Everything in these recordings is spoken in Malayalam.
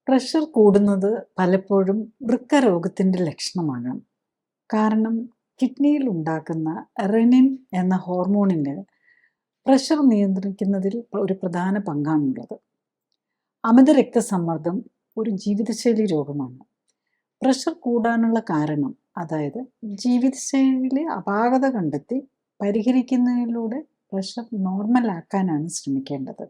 പ്രഷർ കൂടുന്നത് പലപ്പോഴും വൃക്കരോഗത്തിൻ്റെ ലക്ഷണമാകാം. കാരണം കിഡ്നിയിൽ ഉണ്ടാക്കുന്ന റെനിൻ എന്ന ഹോർമോണിന് പ്രഷർ നിയന്ത്രിക്കുന്നതിൽ ഒരു പ്രധാന പങ്കാണുള്ളത്. അമിത രക്തസമ്മർദ്ദം ഒരു ജീവിതശൈലി രോഗമാണ്. പ്രഷർ കൂടാനുള്ള കാരണം, അതായത് ജീവിതശൈലിയിലെ അപാകത കണ്ടെത്തി പരിഹരിക്കുന്നതിലൂടെ പ്രഷർ നോർമലാക്കാനാണ് ശ്രമിക്കേണ്ടത്.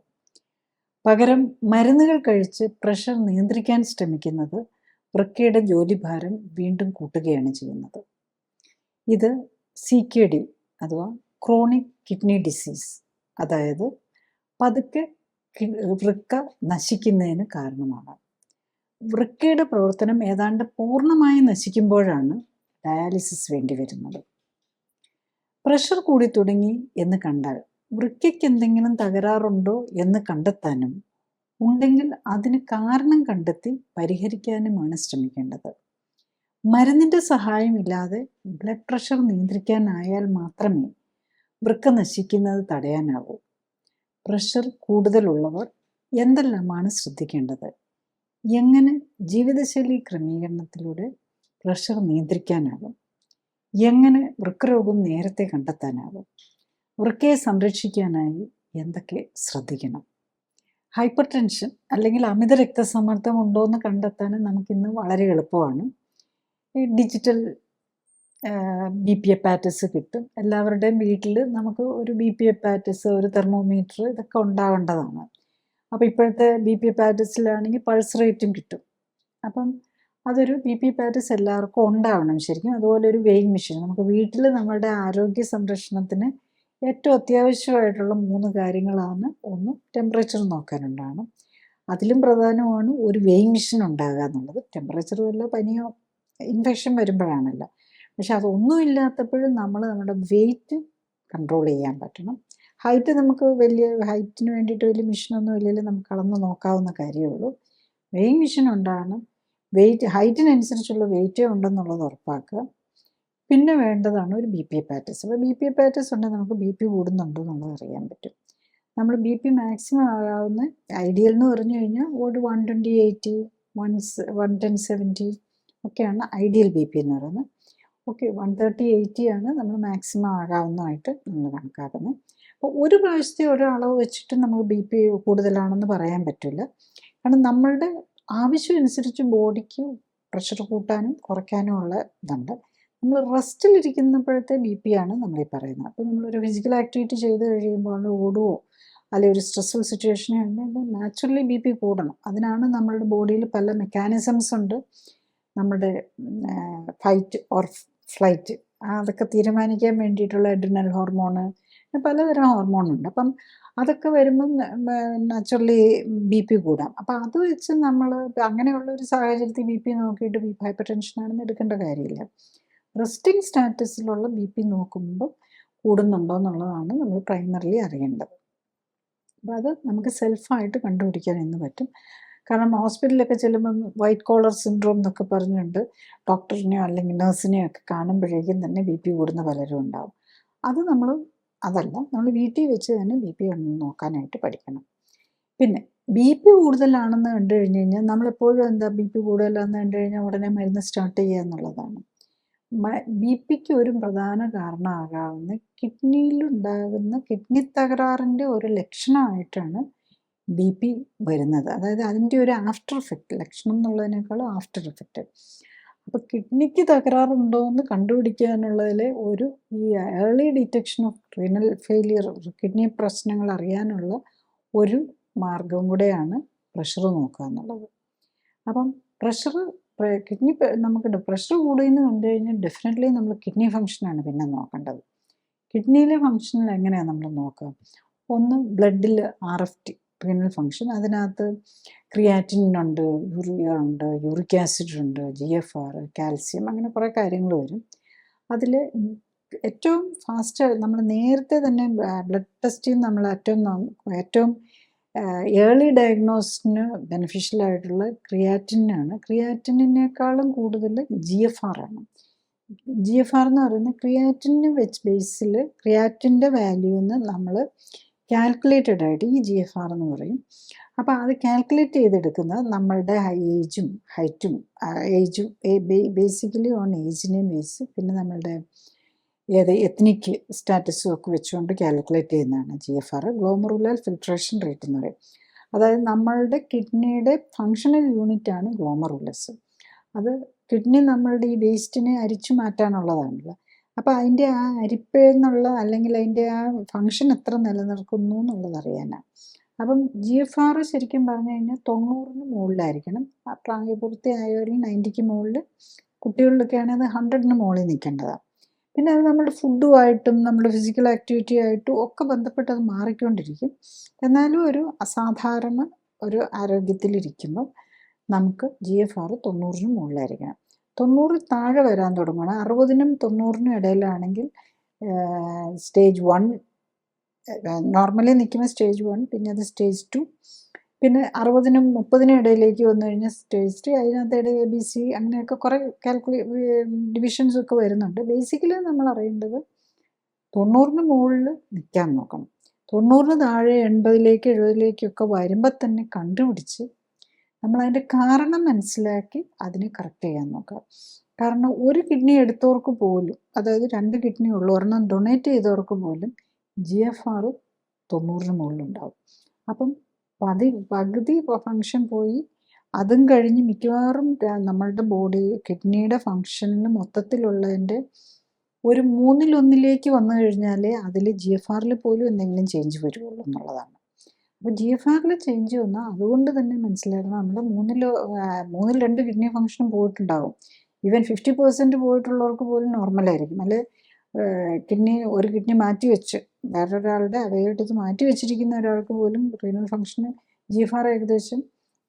പകരം മരുന്നുകൾ കഴിച്ച് പ്രഷർ നിയന്ത്രിക്കാൻ ശ്രമിക്കുന്നത് വൃക്കയുടെ ജോലിഭാരം വീണ്ടും കൂട്ടുകയാണ് ചെയ്യുന്നത്. ഇത് CKD അഥവാ ക്രോണിക് കിഡ്നി ഡിസീസ്, അതായത് പതുക്കെ വൃക്ക നശിക്കുന്നതിന് കാരണമാകാം. വൃക്കയുടെ പ്രവർത്തനം ഏതാണ്ട് പൂർണ്ണമായി നശിക്കുമ്പോഴാണ് ഡയാലിസിസ് വേണ്ടി വരുന്നത്. പ്രഷർ കൂടി തുടങ്ങി എന്ന് കണ്ടാൽ വൃക്കയ്ക്ക് എന്തെങ്കിലും തകരാറുണ്ടോ എന്ന് കണ്ടെത്താനും ഉണ്ടെങ്കിൽ അതിന് കാരണം കണ്ടെത്തി പരിഹരിക്കാനുമാണ് ശ്രമിക്കേണ്ടത്. മരുന്നിൻ്റെ സഹായമില്ലാതെ ബ്ലഡ് പ്രഷർ നിയന്ത്രിക്കാനായാൽ മാത്രമേ വൃക്ക നശിക്കുന്നത് തടയാനാവൂ. പ്രഷർ കൂടുതലുള്ളവർ എന്തെല്ലാമാണ് ശ്രദ്ധിക്കേണ്ടത്? എങ്ങനെ ജീവിതശൈലി ക്രമീകരണത്തിലൂടെ പ്രഷർ നിയന്ത്രിക്കാനാകും? എങ്ങനെ വൃക്കരോഗം നേരത്തെ കണ്ടെത്താനാകും? വൃക്കയെ സംരക്ഷിക്കാനായി എന്തൊക്കെ ശ്രദ്ധിക്കണം? ഹൈപ്പർ ടെൻഷൻ അല്ലെങ്കിൽ അമിത രക്തസമ്മർദ്ദം ഉണ്ടോ എന്ന് കണ്ടെത്താൻ നമുക്കിന്ന് വളരെ എളുപ്പമാണ്. ഈ ഡിജിറ്റൽ BP അപ്പാറ്റസ് കിട്ടും. എല്ലാവരുടെയും വീട്ടിൽ നമുക്ക് ഒരു BP അപ്പാറ്റസ്, ഒരു തെർമോമീറ്റർ ഇതൊക്കെ ഉണ്ടാവേണ്ടതാണ്. അപ്പോൾ ഇപ്പോഴത്തെ BP അപ്പാറ്റസിലാണെങ്കിൽ പൾസ് റേറ്റും കിട്ടും. അപ്പം അതൊരു BP അപ്പാറ്റസ് എല്ലാവർക്കും ഉണ്ടാവണം ശരിക്കും. അതുപോലെ ഒരു വെയിങ് മെഷീൻ നമുക്ക് വീട്ടിൽ നമ്മളുടെ ആരോഗ്യ സംരക്ഷണത്തിന് ഏറ്റവും അത്യാവശ്യമായിട്ടുള്ള 3 കാര്യങ്ങളാണ്. ഒന്ന്, ടെമ്പറേച്ചർ നോക്കാനുണ്ടാകണം. അതിലും പ്രധാനമാണ് ഒരു വെയിങ് മെഷീൻ ഉണ്ടാകുക എന്നുള്ളത്. ടെമ്പറേച്ചർ വല്ല പനിയോ ഇൻഫെക്ഷൻ വരുമ്പോഴാണല്ലോ. പക്ഷെ അതൊന്നും ഇല്ലാത്തപ്പോഴും നമ്മുടെ വെയിറ്റ് കൺട്രോൾ ചെയ്യാൻ പറ്റണം. ഹൈറ്റ് നമുക്ക് വലിയ ഹൈറ്റിന് വേണ്ടിയിട്ട് വലിയ മെഷീനൊന്നും ഇല്ലെങ്കിൽ നമുക്ക് അളന്ന് നോക്കാവുന്ന കാര്യമേ ഉള്ളൂ. വെയിങ് മെഷീൻ ഉണ്ടാകണം. ഹൈറ്റിനനുസരിച്ചുള്ള വെയിറ്റേ ഉണ്ടെന്നുള്ളത് ഉറപ്പാക്കുക. പിന്നെ വേണ്ടതാണ് ഒരു BP അപ്പാറ്റസ്. അപ്പോൾ BP അപ്പാറ്റസ് ഉണ്ടെങ്കിൽ നമുക്ക് BP കൂടുന്നുണ്ടോ എന്നുള്ളത് അറിയാൻ പറ്റും. നമ്മൾ BP മാക്സിമം ആകാവുന്ന ഐഡിയൽ എന്ന് പറഞ്ഞു കഴിഞ്ഞാൽ ഒരു 120/80, 110/70 ഒക്കെയാണ് ഐഡിയൽ BP എന്ന് പറയുന്നത്. ഓക്കെ, 130/80 ആണ് നമ്മൾ മാക്സിമം ആകാവുന്നതായിട്ട് നമ്മൾ കണക്കാക്കുന്നത്. അപ്പോൾ ഒരു പ്രാവശ്യത്തെ ഒരളവ് വെച്ചിട്ട് നമുക്ക് BP കൂടുതലാണെന്ന് പറയാൻ പറ്റില്ല. കാരണം നമ്മളുടെ ആവശ്യം അനുസരിച്ച് ബോഡിക്ക് പ്രഷർ കൂട്ടാനും കുറയ്ക്കാനും ഉള്ള ഇതുണ്ട്. നമ്മൾ റെസ്റ്റിലിരിക്കുന്നപ്പോഴത്തെ BP ആണ് നമ്മളീ പറയുന്നത്. അപ്പോൾ നമ്മളൊരു ഫിസിക്കൽ ആക്ടിവിറ്റി ചെയ്ത് കഴിയുമ്പോൾ ഓടുവോ അല്ലെങ്കിൽ ഒരു സ്ട്രെസ്ഫുൾ സിറ്റുവേഷൻ ഉണ്ടെങ്കിൽ നാച്ചുറലി BP കൂടണം. അതിനാണ് നമ്മളുടെ ബോഡിയിൽ പല മെക്കാനിസംസ് ഉണ്ട്. നമ്മുടെ ഫൈറ്റ് ഓർ ഫ്ലൈറ്റ് അതൊക്കെ തീരുമാനിക്കാൻ വേണ്ടിയിട്ടുള്ള അഡ്രിനൽ ഹോർമോണ്, പലതരം ഹോർമോണുണ്ട്. അപ്പം അതൊക്കെ വരുമ്പം നാച്ചുറലി BP കൂടാം. അപ്പം അത് വെച്ച് നമ്മൾ അങ്ങനെയുള്ള ഒരു സാഹചര്യത്തിൽ BP നോക്കിയിട്ട് ഹൈപ്പർ ടെൻഷനാണെന്ന് എടുക്കേണ്ട കാര്യമില്ല. റെസ്റ്റിംഗ് സ്റ്റാറ്റസിലുള്ള BP നോക്കുമ്പോൾ കൂടുന്നുണ്ടോ എന്നുള്ളതാണ് നമ്മൾ പ്രൈമറിലി അറിയേണ്ടത്. അപ്പോൾ അത് നമുക്ക് സെൽഫായിട്ട് കണ്ടുപിടിക്കാൻ ഇന്ന് പറ്റും. കാരണം ഹോസ്പിറ്റലിലൊക്കെ ചെല്ലുമ്പം വൈറ്റ് കോളർ സിൻഡ്രോം എന്നൊക്കെ പറഞ്ഞുകൊണ്ട് ഡോക്ടറിനെയോ അല്ലെങ്കിൽ നഴ്സിനെയോ ഒക്കെ കാണുമ്പോഴേക്കും തന്നെ BP കൂടുന്ന പലരും ഉണ്ടാവും. അത് അതല്ല, നമ്മൾ വീട്ടിൽ വെച്ച് തന്നെ BP നോക്കാനായിട്ട് പഠിക്കണം. പിന്നെ BP കൂടുതലാണെന്ന് കണ്ടു കഴിഞ്ഞ് കഴിഞ്ഞാൽ നമ്മളെപ്പോഴും BP കൂടുതലാണെന്ന് കണ്ടു കഴിഞ്ഞാൽ ഉടനെ മരുന്ന് സ്റ്റാർട്ട് ചെയ്യുക എന്നുള്ളതാണ്. BPക്ക് ഒരു പ്രധാന കാരണമാകാവുന്ന കിഡ്നിയിലുണ്ടാകുന്ന കിഡ്നി തകരാറിൻ്റെ ഒരു ലക്ഷണമായിട്ടാണ് BP വരുന്നത്. അതായത് അതിൻ്റെ ഒരു ആഫ്റ്റർ എഫക്റ്റ്, ലക്ഷണം എന്നുള്ളതിനേക്കാളും ആഫ്റ്റർ എഫക്റ്റ്. അപ്പോൾ കിഡ്നിക്ക് തകരാറുണ്ടോ എന്ന് കണ്ടുപിടിക്കാനുള്ളതിൽ ഈ early detection of renal failure, kidney പ്രശ്നങ്ങൾ അറിയാനുള്ള ഒരു മാർഗം കൂടെയാണ് പ്രഷർ നോക്കുക എന്നുള്ളത്. അപ്പം നമുക്ക് പ്രഷർ കൂടുമെന്ന് കണ്ടു കഴിഞ്ഞാൽ ഡെഫിനറ്റ്ലി നമ്മൾ കിഡ്നി ഫങ്ഷനാണ് പിന്നെ നോക്കേണ്ടത്. കിഡ്നിയിലെ ഫങ്ഷനിൽ എങ്ങനെയാണ് നമ്മൾ നോക്കുക? ഒന്ന്, ബ്ലഡിൽ RFT, റീനൽ ഫങ്ഷൻ. അതിനകത്ത് ക്രിയാറ്റിൻ ഉണ്ട്, യൂറിയ ഉണ്ട്, യൂറിക് ആസിഡ് ഉണ്ട്, GFR, കാൽസ്യം, അങ്ങനെ കുറേ കാര്യങ്ങൾ വരും. അതിൽ ഏറ്റവും ഫാസ്റ്റ് നമ്മൾ നേരത്തെ തന്നെ ബ്ലഡ് ടെസ്റ്റ് നമ്മൾ ഏറ്റവും ഏർലി ഡയഗ്നോസിന് ബെനിഫിഷ്യൽ ആയിട്ടുള്ള ക്രിയാറ്റിനാണ്. ക്രിയാറ്റിനേക്കാളും കൂടുതൽ GFR ആണ്. GFR എന്ന് പറയുന്നത് ക്രിയാറ്റിന് ബേസിൽ ക്രിയാറ്റിൻ്റെ വാല്യൂന്ന് നമ്മൾ കാൽക്കുലേറ്റഡ് ആയിട്ട് ഈ GFR എന്ന് പറയും. അപ്പോൾ അത് കാൽക്കുലേറ്റ് ചെയ്തെടുക്കുന്നത് നമ്മളുടെ ഏജും ഹൈറ്റും ഏജും ബേസിക്കലി ഓൺ ഏജിനെ ബേസ്, പിന്നെ നമ്മളുടെ എത്നിക് സ്റ്റാറ്റസും ഒക്കെ വെച്ചുകൊണ്ട് കാൽക്കുലേറ്റ് ചെയ്യുന്നതാണ് GFR. ഗ്ലോമറുലാർ ഫിൽട്രേഷൻ റേറ്റ് എന്ന് പറയും. അതായത് നമ്മളുടെ കിഡ്നിയുടെ ഫങ്ഷണൽ യൂണിറ്റാണ് ഗ്ലോമറുലസ്. അത് കിഡ്നി നമ്മളുടെ ഈ വേസ്റ്റിനെ അരിച്ചു മാറ്റാനുള്ളതാണല്ലോ. അപ്പോൾ അതിൻ്റെ ആ അരിപ്പെന്നുള്ള അല്ലെങ്കിൽ അതിൻ്റെ ആ ഫങ്ഷൻ എത്ര നിലനിൽക്കുന്നു എന്നുള്ളത് അറിയാനാണ്. അപ്പം GFR ശരിക്കും പറഞ്ഞു കഴിഞ്ഞാൽ 90ന് മുകളിലായിരിക്കണം. പ്രായപൂർത്തിയായവരിൽ 90ക്ക് മുകളിൽ, കുട്ടികളിലൊക്കെ ആണെങ്കിൽ അത് 100ന് മുകളിൽ നിൽക്കേണ്ടതാണ്. പിന്നെ അത് നമ്മുടെ ഫുഡുമായിട്ടും നമ്മുടെ ഫിസിക്കൽ ആക്ടിവിറ്റി ആയിട്ടും ഒക്കെ ബന്ധപ്പെട്ട് അത് മാറിക്കൊണ്ടിരിക്കും. എന്നാലും ഒരു അസാധാരണ ഒരു ആരോഗ്യത്തിലിരിക്കുമ്പോൾ നമുക്ക് GFR 90ന് മുകളിലായിരിക്കണം. 90 താഴെ വരാൻ തുടങ്ങണം. 60നും 90നും ഇടയിലാണെങ്കിൽ സ്റ്റേജ് 1, നോർമലി നിൽക്കുമ്പോൾ സ്റ്റേജ് 1, പിന്നെ അത് സ്റ്റേജ് 2, പിന്നെ 60നും 30നും ഇടയിലേക്ക് വന്നു കഴിഞ്ഞാൽ സ്റ്റേജ് 3. അതിനകത്ത് ABC അങ്ങനെയൊക്കെ കുറേ ഡിവിഷൻസ് ഒക്കെ വരുന്നുണ്ട്. ബേസിക്കലി നമ്മൾ അറിയേണ്ടത് 90ന് മുകളിൽ നിൽക്കാൻ നോക്കണം. 90ന് താഴെ 80ലേക്ക് 70ലേക്കൊക്കെ വരുമ്പോൾ തന്നെ കണ്ടുപിടിച്ച് നമ്മളതിൻ്റെ കാരണം മനസ്സിലാക്കി അതിനെ കറക്റ്റ് ചെയ്യാൻ നോക്കുക. കാരണം ഒരു കിഡ്നി എടുത്തവർക്ക് പോലും, അതായത് 2 കിഡ്നി ഉള്ള ഒരെണ്ണം ഡൊണേറ്റ് ചെയ്തവർക്ക് പോലും GFR 90ന് മുകളിലുണ്ടാവും. അപ്പം പകുതി ഫങ്ഷൻ പോയി. അതും കഴിഞ്ഞ് മിക്കവാറും നമ്മളുടെ ബോഡി കിഡ്നിയുടെ ഫങ്ഷനിൽ മൊത്തത്തിലുള്ളതിൻ്റെ ഒരു 1/3 വന്നു കഴിഞ്ഞാലേ അതിൽ GFRൽ പോലും എന്തെങ്കിലും ചേഞ്ച് വരുള്ളൂ എന്നുള്ളതാണ്. അപ്പോൾ GFRൽ ചേഞ്ച് വന്നാൽ അതുകൊണ്ട് തന്നെ മനസ്സിലാക്കണം നമ്മുടെ 3ൽ 2 കിഡ്നി ഫങ്ഷനും പോയിട്ടുണ്ടാകും. ഈവൻ 50% പോയിട്ടുള്ളവർക്ക് പോലും നോർമലായിരിക്കും. അല്ലെ ഒരു കിഡ്നി മാറ്റി വെച്ച് വേറൊരാളുടെ അവയവമെടുത്ത് മാറ്റി വെച്ചിരിക്കുന്ന ഒരാൾക്ക് പോലും റീനൽ ഫങ്ഷന് GFR ഏകദേശം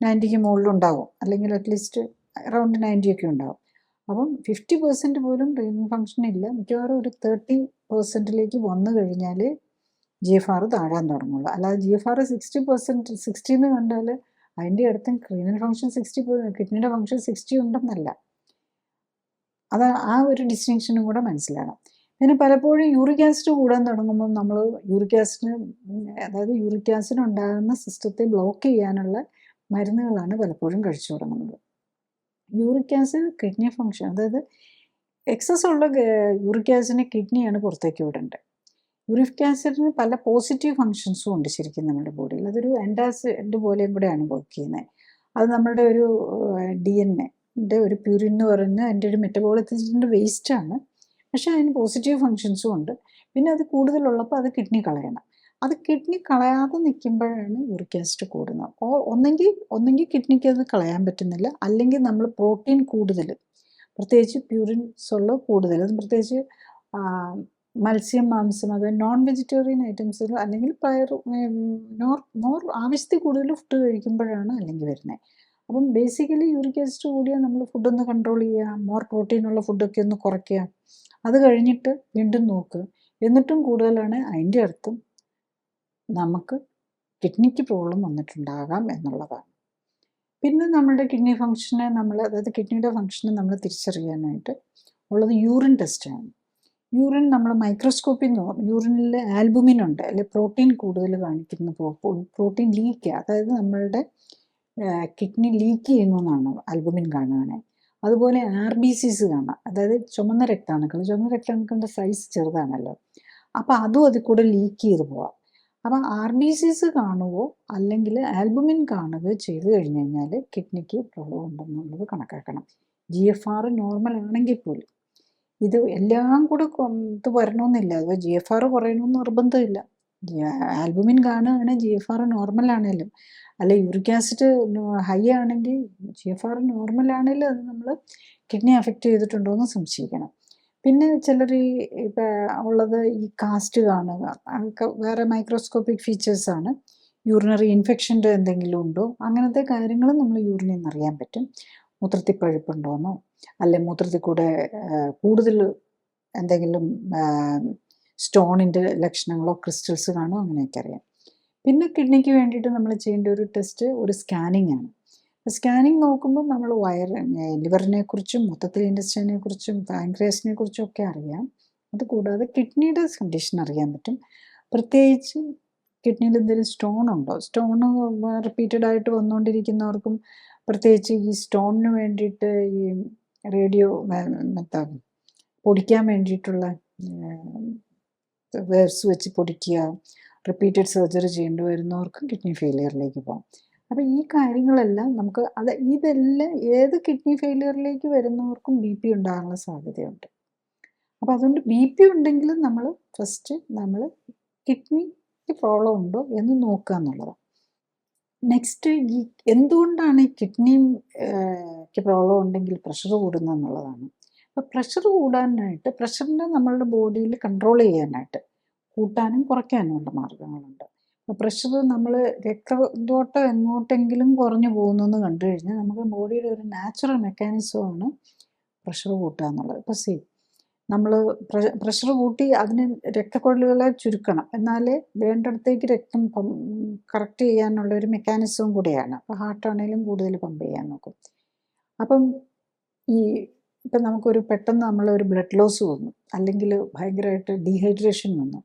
90ക്ക് മുകളിലുണ്ടാവും, അല്ലെങ്കിൽ അറ്റ്ലീസ്റ്റ് അറൗണ്ട് 90 ഒക്കെ ഉണ്ടാവും. അപ്പം 50% പോലും റീനൽ ഫങ്ഷൻ ഇല്ല. മിക്കവാറും ഒരു 30%ലേക്ക് വന്നു കഴിഞ്ഞാൽ GFR താഴാൻ തുടങ്ങുള്ളൂ. അല്ലാതെ GFR 60%, 60 എന്ന് കണ്ടാൽ അതിൻ്റെ അടുത്ത് റീനൽ ഫങ്ഷൻ 60%, കിഡ്നിയുടെ ഫങ്ഷൻ 60 ഉണ്ടെന്നല്ല. അത് ആ ഒരു ഡിസ്റ്റിങ്ഷനും കൂടെ മനസ്സിലാക്കണം. പിന്നെ പലപ്പോഴും യൂറിക് ആസിഡ് കൂടാൻ തുടങ്ങുമ്പോൾ നമ്മൾ യൂറിക് ആസിഡ് ഉണ്ടാകുന്ന സിസ്റ്റത്തെ ബ്ലോക്ക് ചെയ്യാനുള്ള മരുന്നുകളാണ് പലപ്പോഴും കഴിച്ചു തുടങ്ങുന്നത്. യൂറിക് ആസിഡ് കിഡ്നി ഫങ്ഷൻ, അതായത് എക്സസ് ഉള്ള യൂറിക് ആസിഡിനെ കിഡ്നിയാണ് പുറത്തേക്ക് വിടേണ്ടത്. യൂറിക് ആസിഡിന് പല പോസിറ്റീവ് ഫങ്ഷൻസും ഉണ്ട് ശരിക്കും നമ്മുടെ ബോഡിയിൽ. അതൊരു ആൻറ്റാസിഡ് പോലെയും കൂടെയാണ് വർക്ക് ചെയ്യുന്നത്. അത് നമ്മുടെ ഒരു DNA ഒരു പ്യൂരിൻ എന്ന് പറയുന്നത് അതിൻ്റെ ഒരു മെറ്റബോളിസത്തിൻ്റെ വേസ്റ്റാണ്. പക്ഷേ അതിന് പോസിറ്റീവ് ഫങ്ഷൻസും ഉണ്ട്. പിന്നെ അത് കൂടുതലുള്ളപ്പോൾ അത് കിഡ്നി കളയണം. അത് കിഡ്നി കളയാതെ നിൽക്കുമ്പോഴാണ് യൂറിക് ആസിഡ് കൂടുന്നത്. ഒന്നെങ്കിൽ കിഡ്നിക്ക് അത് കളയാൻ പറ്റുന്നില്ല, അല്ലെങ്കിൽ നമ്മൾ പ്രോട്ടീൻ കൂടുതൽ, പ്രത്യേകിച്ച് പ്യൂരിൻസ് ഉള്ള കൂടുതൽ, അത് പ്രത്യേകിച്ച് മത്സ്യം, മാംസം, അത് നോൺ വെജിറ്റേറിയൻ ഐറ്റംസ്, അല്ലെങ്കിൽ മോർ ആവശ്യത്തിൽ കൂടുതൽ ഫുഡ് കഴിക്കുമ്പോഴാണ് അല്ലെങ്കിൽ വരുന്നത്. അപ്പം ബേസിക്കലി യൂറിക് ആസിഡ് കൂടിയാൽ നമ്മൾ ഫുഡൊന്ന് കൺട്രോൾ ചെയ്യുക, മോർ പ്രോട്ടീനുള്ള ഫുഡൊക്കെ ഒന്ന് കുറയ്ക്കുക. അത് കഴിഞ്ഞിട്ട് വീണ്ടും നോക്കുക. എന്നിട്ടും കൂടുതലാണ് അതിൻ്റെ അർത്ഥം നമുക്ക് കിഡ്നിക്ക് പ്രോബ്ലം വന്നിട്ടുണ്ടാകാം എന്നുള്ളതാണ്. പിന്നെ നമ്മുടെ കിഡ്നി ഫങ്ഷനെ അതായത് കിഡ്നിയുടെ ഫങ്ഷനെ നമ്മൾ തിരിച്ചറിയാനായിട്ട് ഉള്ളത് യൂറിൻ ടെസ്റ്റാണ്. യൂറിൻ നമ്മൾ മൈക്രോസ്കോപ്പിൽ നോക്കും. യൂറിനിൽ ആൽബുമിൻ ഉണ്ട്, അല്ലെ പ്രോട്ടീൻ കൂടുതൽ കാണിക്കുന്ന പ്രോട്ടീൻ ലീക്ക്, അതായത് നമ്മളുടെ കിഡ്നി ലീക്ക് ചെയ്യുന്നു എന്നാണ് ആൽബുമിൻ കാണുകയാണെങ്കിൽ. അതുപോലെ RBCs കാണാം, അതായത് ചുമന്ന രക്താണുക്കളുടെ സൈസ് ചെറുതാണല്ലോ. അപ്പോൾ അതും അതിൽ കൂടെ ലീക്ക് ചെയ്ത് പോവാം. അപ്പം RBCs കാണുകയോ അല്ലെങ്കിൽ ആൽബുമിൻ കാണുകയോ ചെയ്തു കഴിഞ്ഞ് കഴിഞ്ഞാൽ കിഡ്നിക്ക് പ്രോബ്ലം ഉണ്ടെന്നുള്ളത് കണക്കാക്കണം. GFR നോർമൽ ആണെങ്കിൽ പോലും. ഇത് എല്ലാം കൂടെ ഇത് വരണമെന്നില്ല. അത് GFR കുറയണമെന്ന് നിർബന്ധമില്ല. ആൽബുമിൻ കാണുകയാണെങ്കിൽ GFR നോർമൽ ആണെങ്കിലും, അല്ലെ യൂറിക് ആസിഡ് ഹൈ ആണെങ്കിൽ GFR നോർമൽ ആണെങ്കിൽ അത് നമ്മൾ കിഡ്നി അഫക്റ്റ് ചെയ്തിട്ടുണ്ടോ എന്ന് സംശയിക്കണം. പിന്നെ ചിലർ ഇപ്പം ഉള്ളത് ഈ കാസ്റ്റ് കാണുക, അതൊക്കെ വേറെ മൈക്രോസ്കോപ്പിക് ഫീച്ചേഴ്സാണ്. യൂറിനറി ഇൻഫെക്ഷൻ്റെ എന്തെങ്കിലും ഉണ്ടോ, അങ്ങനത്തെ കാര്യങ്ങളും നമ്മൾ യൂറിനിൽ നിന്ന് അറിയാൻ പറ്റും. മൂത്രത്തിൽ പഴുപ്പുണ്ടോയെന്നോ, അല്ലെ മൂത്രത്തിൽ കൂടെ കൂടുതൽ എന്തെങ്കിലും സ്റ്റോണിൻ്റെ ലക്ഷണങ്ങളോ ക്രിസ്റ്റൽസ് കാണോ, അങ്ങനെയൊക്കെ അറിയാം. പിന്നെ കിഡ്നിക്ക് വേണ്ടിയിട്ട് നമ്മൾ ചെയ്യേണ്ട ഒരു ടെസ്റ്റ് ഒരു സ്കാനിങ് ആണ്. സ്കാനിങ് നോക്കുമ്പോൾ നമ്മൾ ലിവറിനെ കുറിച്ചും മൊത്തത്തിൽ ഇൻഡസ്ട്രീനെ കുറിച്ചും പാൻക്രിയാസിനെ കുറിച്ചും ഒക്കെ അറിയാം. അതുകൂടാതെ കിഡ്നിയുടെ കണ്ടീഷൻ അറിയാൻ പറ്റും. പ്രത്യേകിച്ച് കിഡ്നിയിൽ എന്തെങ്കിലും സ്റ്റോൺ ഉണ്ടോ, സ്റ്റോൺ റിപ്പീറ്റഡ് ആയിട്ട് വന്നുകൊണ്ടിരിക്കുന്നവർക്കും പ്രത്യേകിച്ച് ഈ സ്റ്റോണിന് വേണ്ടിയിട്ട് ഈ റേഡിയോ മെത്താ പൊടിക്കാൻ വേണ്ടിയിട്ടുള്ള വേർസ് വെച്ച് പൊടിക്കുക, റിപ്പീറ്റഡ് സർജറി ചെയ്യേണ്ടി വരുന്നവർക്കും കിഡ്നി ഫെയിലിയറിലേക്ക് പോകാം. അപ്പം ഈ കാര്യങ്ങളെല്ലാം നമുക്ക് ഇതെല്ലാം ഏത് കിഡ്നി ഫെയിലിയറിലേക്ക് വരുന്നവർക്കും ബി പി ഉണ്ടാകാനുള്ള സാധ്യതയുണ്ട്. അപ്പം അതുകൊണ്ട് ബി പി ഉണ്ടെങ്കിലും നമ്മൾ ഫസ്റ്റ് നമ്മൾ കിഡ്നിക്ക് പ്രോബ്ലം ഉണ്ടോ എന്ന് നോക്കുക എന്നുള്ളതാണ്. നെക്സ്റ്റ് ഈ എന്തുകൊണ്ടാണ് ഈ കിഡ്നിക്ക് പ്രോബ്ലം ഉണ്ടെങ്കിൽ പ്രഷർ കൂടുന്നത് എന്നുള്ളതാണ്. അപ്പോൾ പ്രഷർ കൂടാനായിട്ട്, പ്രഷറിനെ നമ്മളുടെ ബോഡിയിൽ കൺട്രോൾ ചെയ്യാനായിട്ട് കൂട്ടാനും കുറയ്ക്കാനുമുള്ള മാർഗങ്ങളുണ്ട്. അപ്പോൾ പ്രഷർ നമ്മൾ രക്തയോട്ടം എങ്ങോട്ടെങ്കിലും കുറഞ്ഞു പോകുന്നു കണ്ടു കഴിഞ്ഞാൽ നമുക്ക് ബോഡിയുടെ ഒരു നാച്ചുറൽ മെക്കാനിസമാണ് പ്രഷർ കൂട്ടുക എന്നുള്ളത്. ഇപ്പോൾ നമ്മൾ പ്രഷർ കൂട്ടി അതിന് രക്തക്കൊഴലുകളെ ചുരുക്കണം, എന്നാലേ വേണ്ടിടത്തേക്ക് രക്തം കറക്റ്റ് ചെയ്യാനുള്ള ഒരു മെക്കാനിസവും കൂടിയാണ്. അപ്പോൾ ഹാർട്ടാണെങ്കിലും കൂടുതൽ പമ്പ് ചെയ്യാൻ നോക്കും. അപ്പം ഇപ്പം നമുക്കൊരു പെട്ടെന്ന് നമ്മളൊരു ബ്ലഡ് ലോസ് വന്നു, അല്ലെങ്കിൽ ഭയങ്കരമായിട്ട് ഡീഹൈഡ്രേഷൻ വന്നു,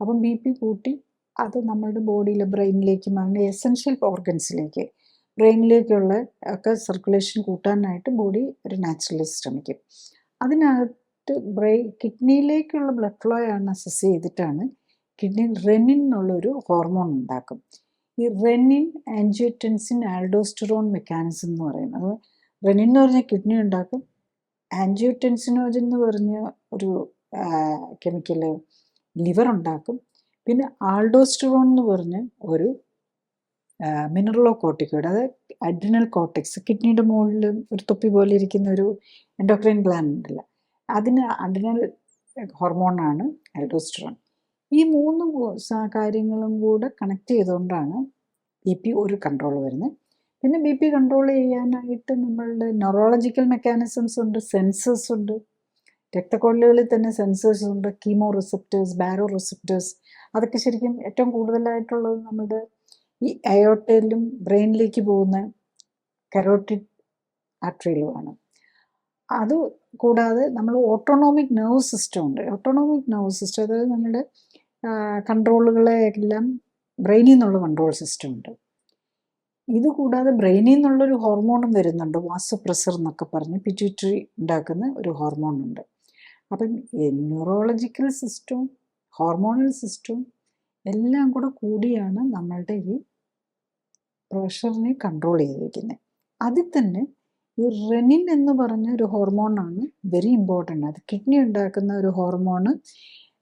അപ്പം ബി പി കൂട്ടി അത് നമ്മളുടെ ബോഡിയിലെ ബ്രെയിനിലേക്കും അങ്ങനെ എസെൻഷ്യൽ ഓർഗൻസിലേക്ക്, ബ്രെയിനിലേക്കുള്ള ഒക്കെ സർക്കുലേഷൻ കൂട്ടാനായിട്ട് ബോഡി ഒരു നാച്ചുറലി ശ്രമിക്കും. അതിനകത്ത് കിഡ്നിയിലേക്കുള്ള ബ്ലഡ് ഫ്ലോ ആണ് അസസ് ചെയ്തിട്ടാണ് കിഡ്നിയിൽ റെനിൻ എന്നുള്ളൊരു ഹോർമോൺ ഉണ്ടാക്കും. ഈ റെനിൻ, ആൻജിയോടെൻസിൻ, ആൽഡോസ്റ്ററോൺ മെക്കാനിസം എന്ന് പറയും. അത് റെനിൻ എന്ന് പറഞ്ഞാൽ കിഡ്നി ഉണ്ടാക്കും, ആൻജിയോടെൻസിനോജൻ എന്ന് പറഞ്ഞ ഒരു കെമിക്കൽ ലിവർ ഉണ്ടാക്കും, പിന്നെ ആൾഡോസ്റ്ററോൺ എന്ന് പറഞ്ഞ് ഒരു മിനറലോ കോർട്ടിക്കോയിഡ്, അത് അഡ്രിനൽ കോർട്ടെക്സ്, കിഡ്നിയുടെ മുകളിൽ ഒരു തൊപ്പി പോലെ ഇരിക്കുന്ന ഒരു എൻഡോക്രൈൻ ഗ്ലാൻഡ് ഉണ്ടല്ലോ, അതിന് അഡ്രിനൽ ഹോർമോണാണ് ആൽഡോസ്റ്ററോൺ. ഈ 3 കാര്യങ്ങളും കൂടെ കണക്ട് ചെയ്തുകൊണ്ടാണ് ബി പി ഒരു കൺട്രോൾ വരുന്നത്. പിന്നെ ബി പി കൺട്രോൾ ചെയ്യാനായിട്ട് നമ്മളുടെ ന്യൂറോളജിക്കൽ മെക്കാനിസംസ് ഉണ്ട്, സെൻസേഴ്സ് ഉണ്ട്. രക്തക്കൊഴലുകളിൽ തന്നെ സെൻസേഴ്സ് ഉണ്ട്, കീമോ റിസപ്റ്റേഴ്സ്, ബാരോ റിസപ്റ്റേഴ്സ്. അതൊക്കെ ശരിക്കും ഏറ്റവും കൂടുതലായിട്ടുള്ളത് നമ്മുടെ ഈ അയോർട്ടയിലും ബ്രെയിനിലേക്ക് പോകുന്ന കരോട്ടിഡ് ആർട്ടറിയിലുമാണ്. അത് കൂടാതെ നമ്മൾ ഓട്ടോണോമിക് നെർവ് സിസ്റ്റം ഉണ്ട്. ഓട്ടോണോമിക് നെർവ് സിസ്റ്റം, അതായത് നമ്മുടെ കൺട്രോളുകളെ എല്ലാം ബ്രെയിനിൽ നിന്നുള്ള കൺട്രോൾ സിസ്റ്റം ഉണ്ട്. ഇത് കൂടാതെ ബ്രെയിനിൽ നിന്നുള്ളൊരു ഹോർമോണും വരുന്നുണ്ട്, വാസോപ്രസർ എന്നൊക്കെ പറഞ്ഞ് പിറ്റ്യൂട്ടറി ഉണ്ടാക്കുന്ന ഒരു ഹോർമോൺ ഉണ്ട്. അപ്പം ന്യൂറോളജിക്കൽ സിസ്റ്റവും ഹോർമോണൽ സിസ്റ്റവും എല്ലാം കൂടെ കൂടിയാണ് നമ്മളുടെ ഈ പ്രഷറിനെ കൺട്രോൾ ചെയ്തിരിക്കുന്നത്. അതിൽ തന്നെ ഈ റെനിൻ എന്ന് പറഞ്ഞ ഒരു ഹോർമോണാണ് വെരി ഇമ്പോർട്ടൻ്റ്. അത് കിഡ്നി ഉണ്ടാക്കുന്ന ഒരു ഹോർമോണ്,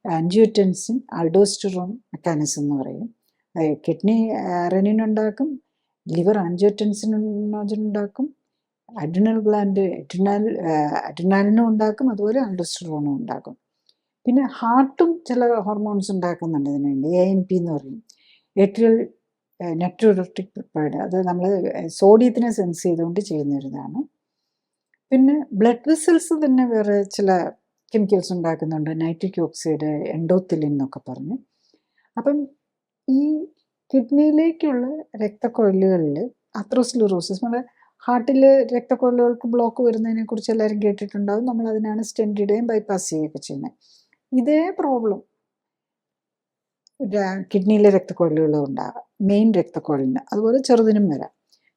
ആൻജിയോടെൻസിൻ, ആൽഡോസ്റ്ററോൺ മെക്കാനിസം എന്ന് പറയും. കിഡ്നി റെനിൻ ഉണ്ടാക്കും, ലിവർ ആൻജിയോടെൻസിനോജൻ ഉണ്ടാക്കും, അഡ്രിനൽ ഗ്ലാൻഡ് അഡ്രിനാലിനും ഉണ്ടാക്കും, അതുപോലെ ആൽഡോസ്റ്ററോണും ഉണ്ടാക്കും. പിന്നെ ഹാർട്ടും ചില ഹോർമോൺസ് ഉണ്ടാക്കുന്നുണ്ട് ഇതിനു വേണ്ടി. ANP എന്ന് പറയും, ഏട്രിയൽ നെറ്റ്യൂറോട്ടിക് പ്രിപ്പയർഡ്. അത് നമ്മൾ സോഡിയത്തിനെ സെൻസ് ചെയ്തുകൊണ്ട് ചെയ്യുന്നൊരിതാണ്. പിന്നെ ബ്ലഡ് വെസൽസ് തന്നെ വേറെ ചില കെമിക്കൽസ് ഉണ്ടാക്കുന്നുണ്ട്, നൈട്രിക് ഓക്സൈഡ്, എൻഡോത്തിലിൻ എന്നൊക്കെ പറഞ്ഞ്. അപ്പം ഈ കിഡ്നിയിലേക്കുള്ള രക്തക്കൊഴലുകളിൽ അത്രോസ്ക്ലെറോസിസ്, നമ്മുടെ ഹാർട്ടിൽ രക്തക്കൊഴലുകൾക്ക് ബ്ലോക്ക് വരുന്നതിനെ കുറിച്ച് എല്ലാവരും കേട്ടിട്ടുണ്ടാകും. നമ്മൾ അതിനാണ് സ്റ്റെൻറ്റ് ഇടുകയും ബൈപ്പാസ് ചെയ്യുകയൊക്കെ ചെയ്യുന്നത്. ഇതേ പ്രോബ്ലം കിഡ്നിയിലെ രക്തക്കൊഴലുകളും ഉണ്ടാകാം, മെയിൻ രക്തക്കൊഴലിന്. അതുപോലെ ചെറുതിനും വരാം.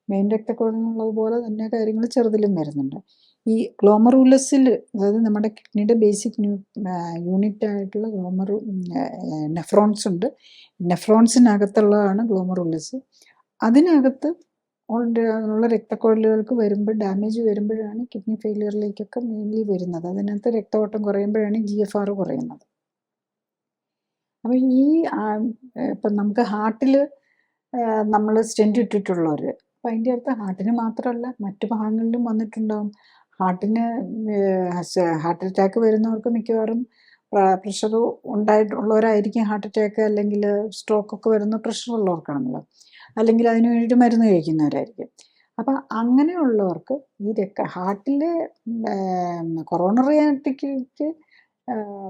മെയിൻ രക്തക്കൊഴലിനുള്ളതുപോലെ തന്നെ കാര്യങ്ങൾ ചെറുതിലും വരുന്നുണ്ട്. ഈ ഗ്ലോമറുലസിൽ, അതായത് നമ്മുടെ കിഡ്നിയുടെ ബേസിക് യൂണിറ്റ് ആയിട്ടുള്ള നെഫ്രോൺസ് ഉണ്ട്. നെഫ്രോൺസിനകത്തുള്ളതാണ് ഗ്ലോമറുലസ്. അതിനകത്ത് ഉള്ള രക്തക്കൊഴലുകൾക്ക് വരുമ്പോൾ, ഡാമേജ് വരുമ്പോഴാണ് കിഡ്നി ഫെയിലിയറിലേക്കൊക്കെ മെയിൻലി വരുന്നത്. അതിനകത്ത് രക്തഓട്ടം കുറയുമ്പോഴാണ് GFR കുറയുന്നത്. അപ്പം ഇപ്പം നമുക്ക് ഹാർട്ടിൽ നമ്മൾ സ്റ്റെൻറ്റ് ഇട്ടിട്ടുള്ളവർ, അപ്പം അതിൻ്റെ അടുത്ത് ഹാർട്ടിന് മാത്രമല്ല മറ്റു ഭാഗങ്ങളിലും വന്നിട്ടുണ്ടാകും. ഹാർട്ട് അറ്റാക്ക് വരുന്നവർക്ക് മിക്കവാറും പ്രഷർ ഉണ്ടായിട്ടുള്ളവരായിരിക്കും ഹാർട്ട് അറ്റാക്ക്, അല്ലെങ്കിൽ സ്ട്രോക്കൊക്കെ വരുന്ന പ്രഷറുള്ളവർക്കാണല്ലോ, അല്ലെങ്കിൽ അതിന് വേണ്ടിയിട്ട് മരുന്ന് കഴിക്കുന്നവരായിരിക്കും. അപ്പം അങ്ങനെയുള്ളവർക്ക് ഈ ഹാർട്ടിലെ കൊറോണറി ആർട്ടറിക്ക്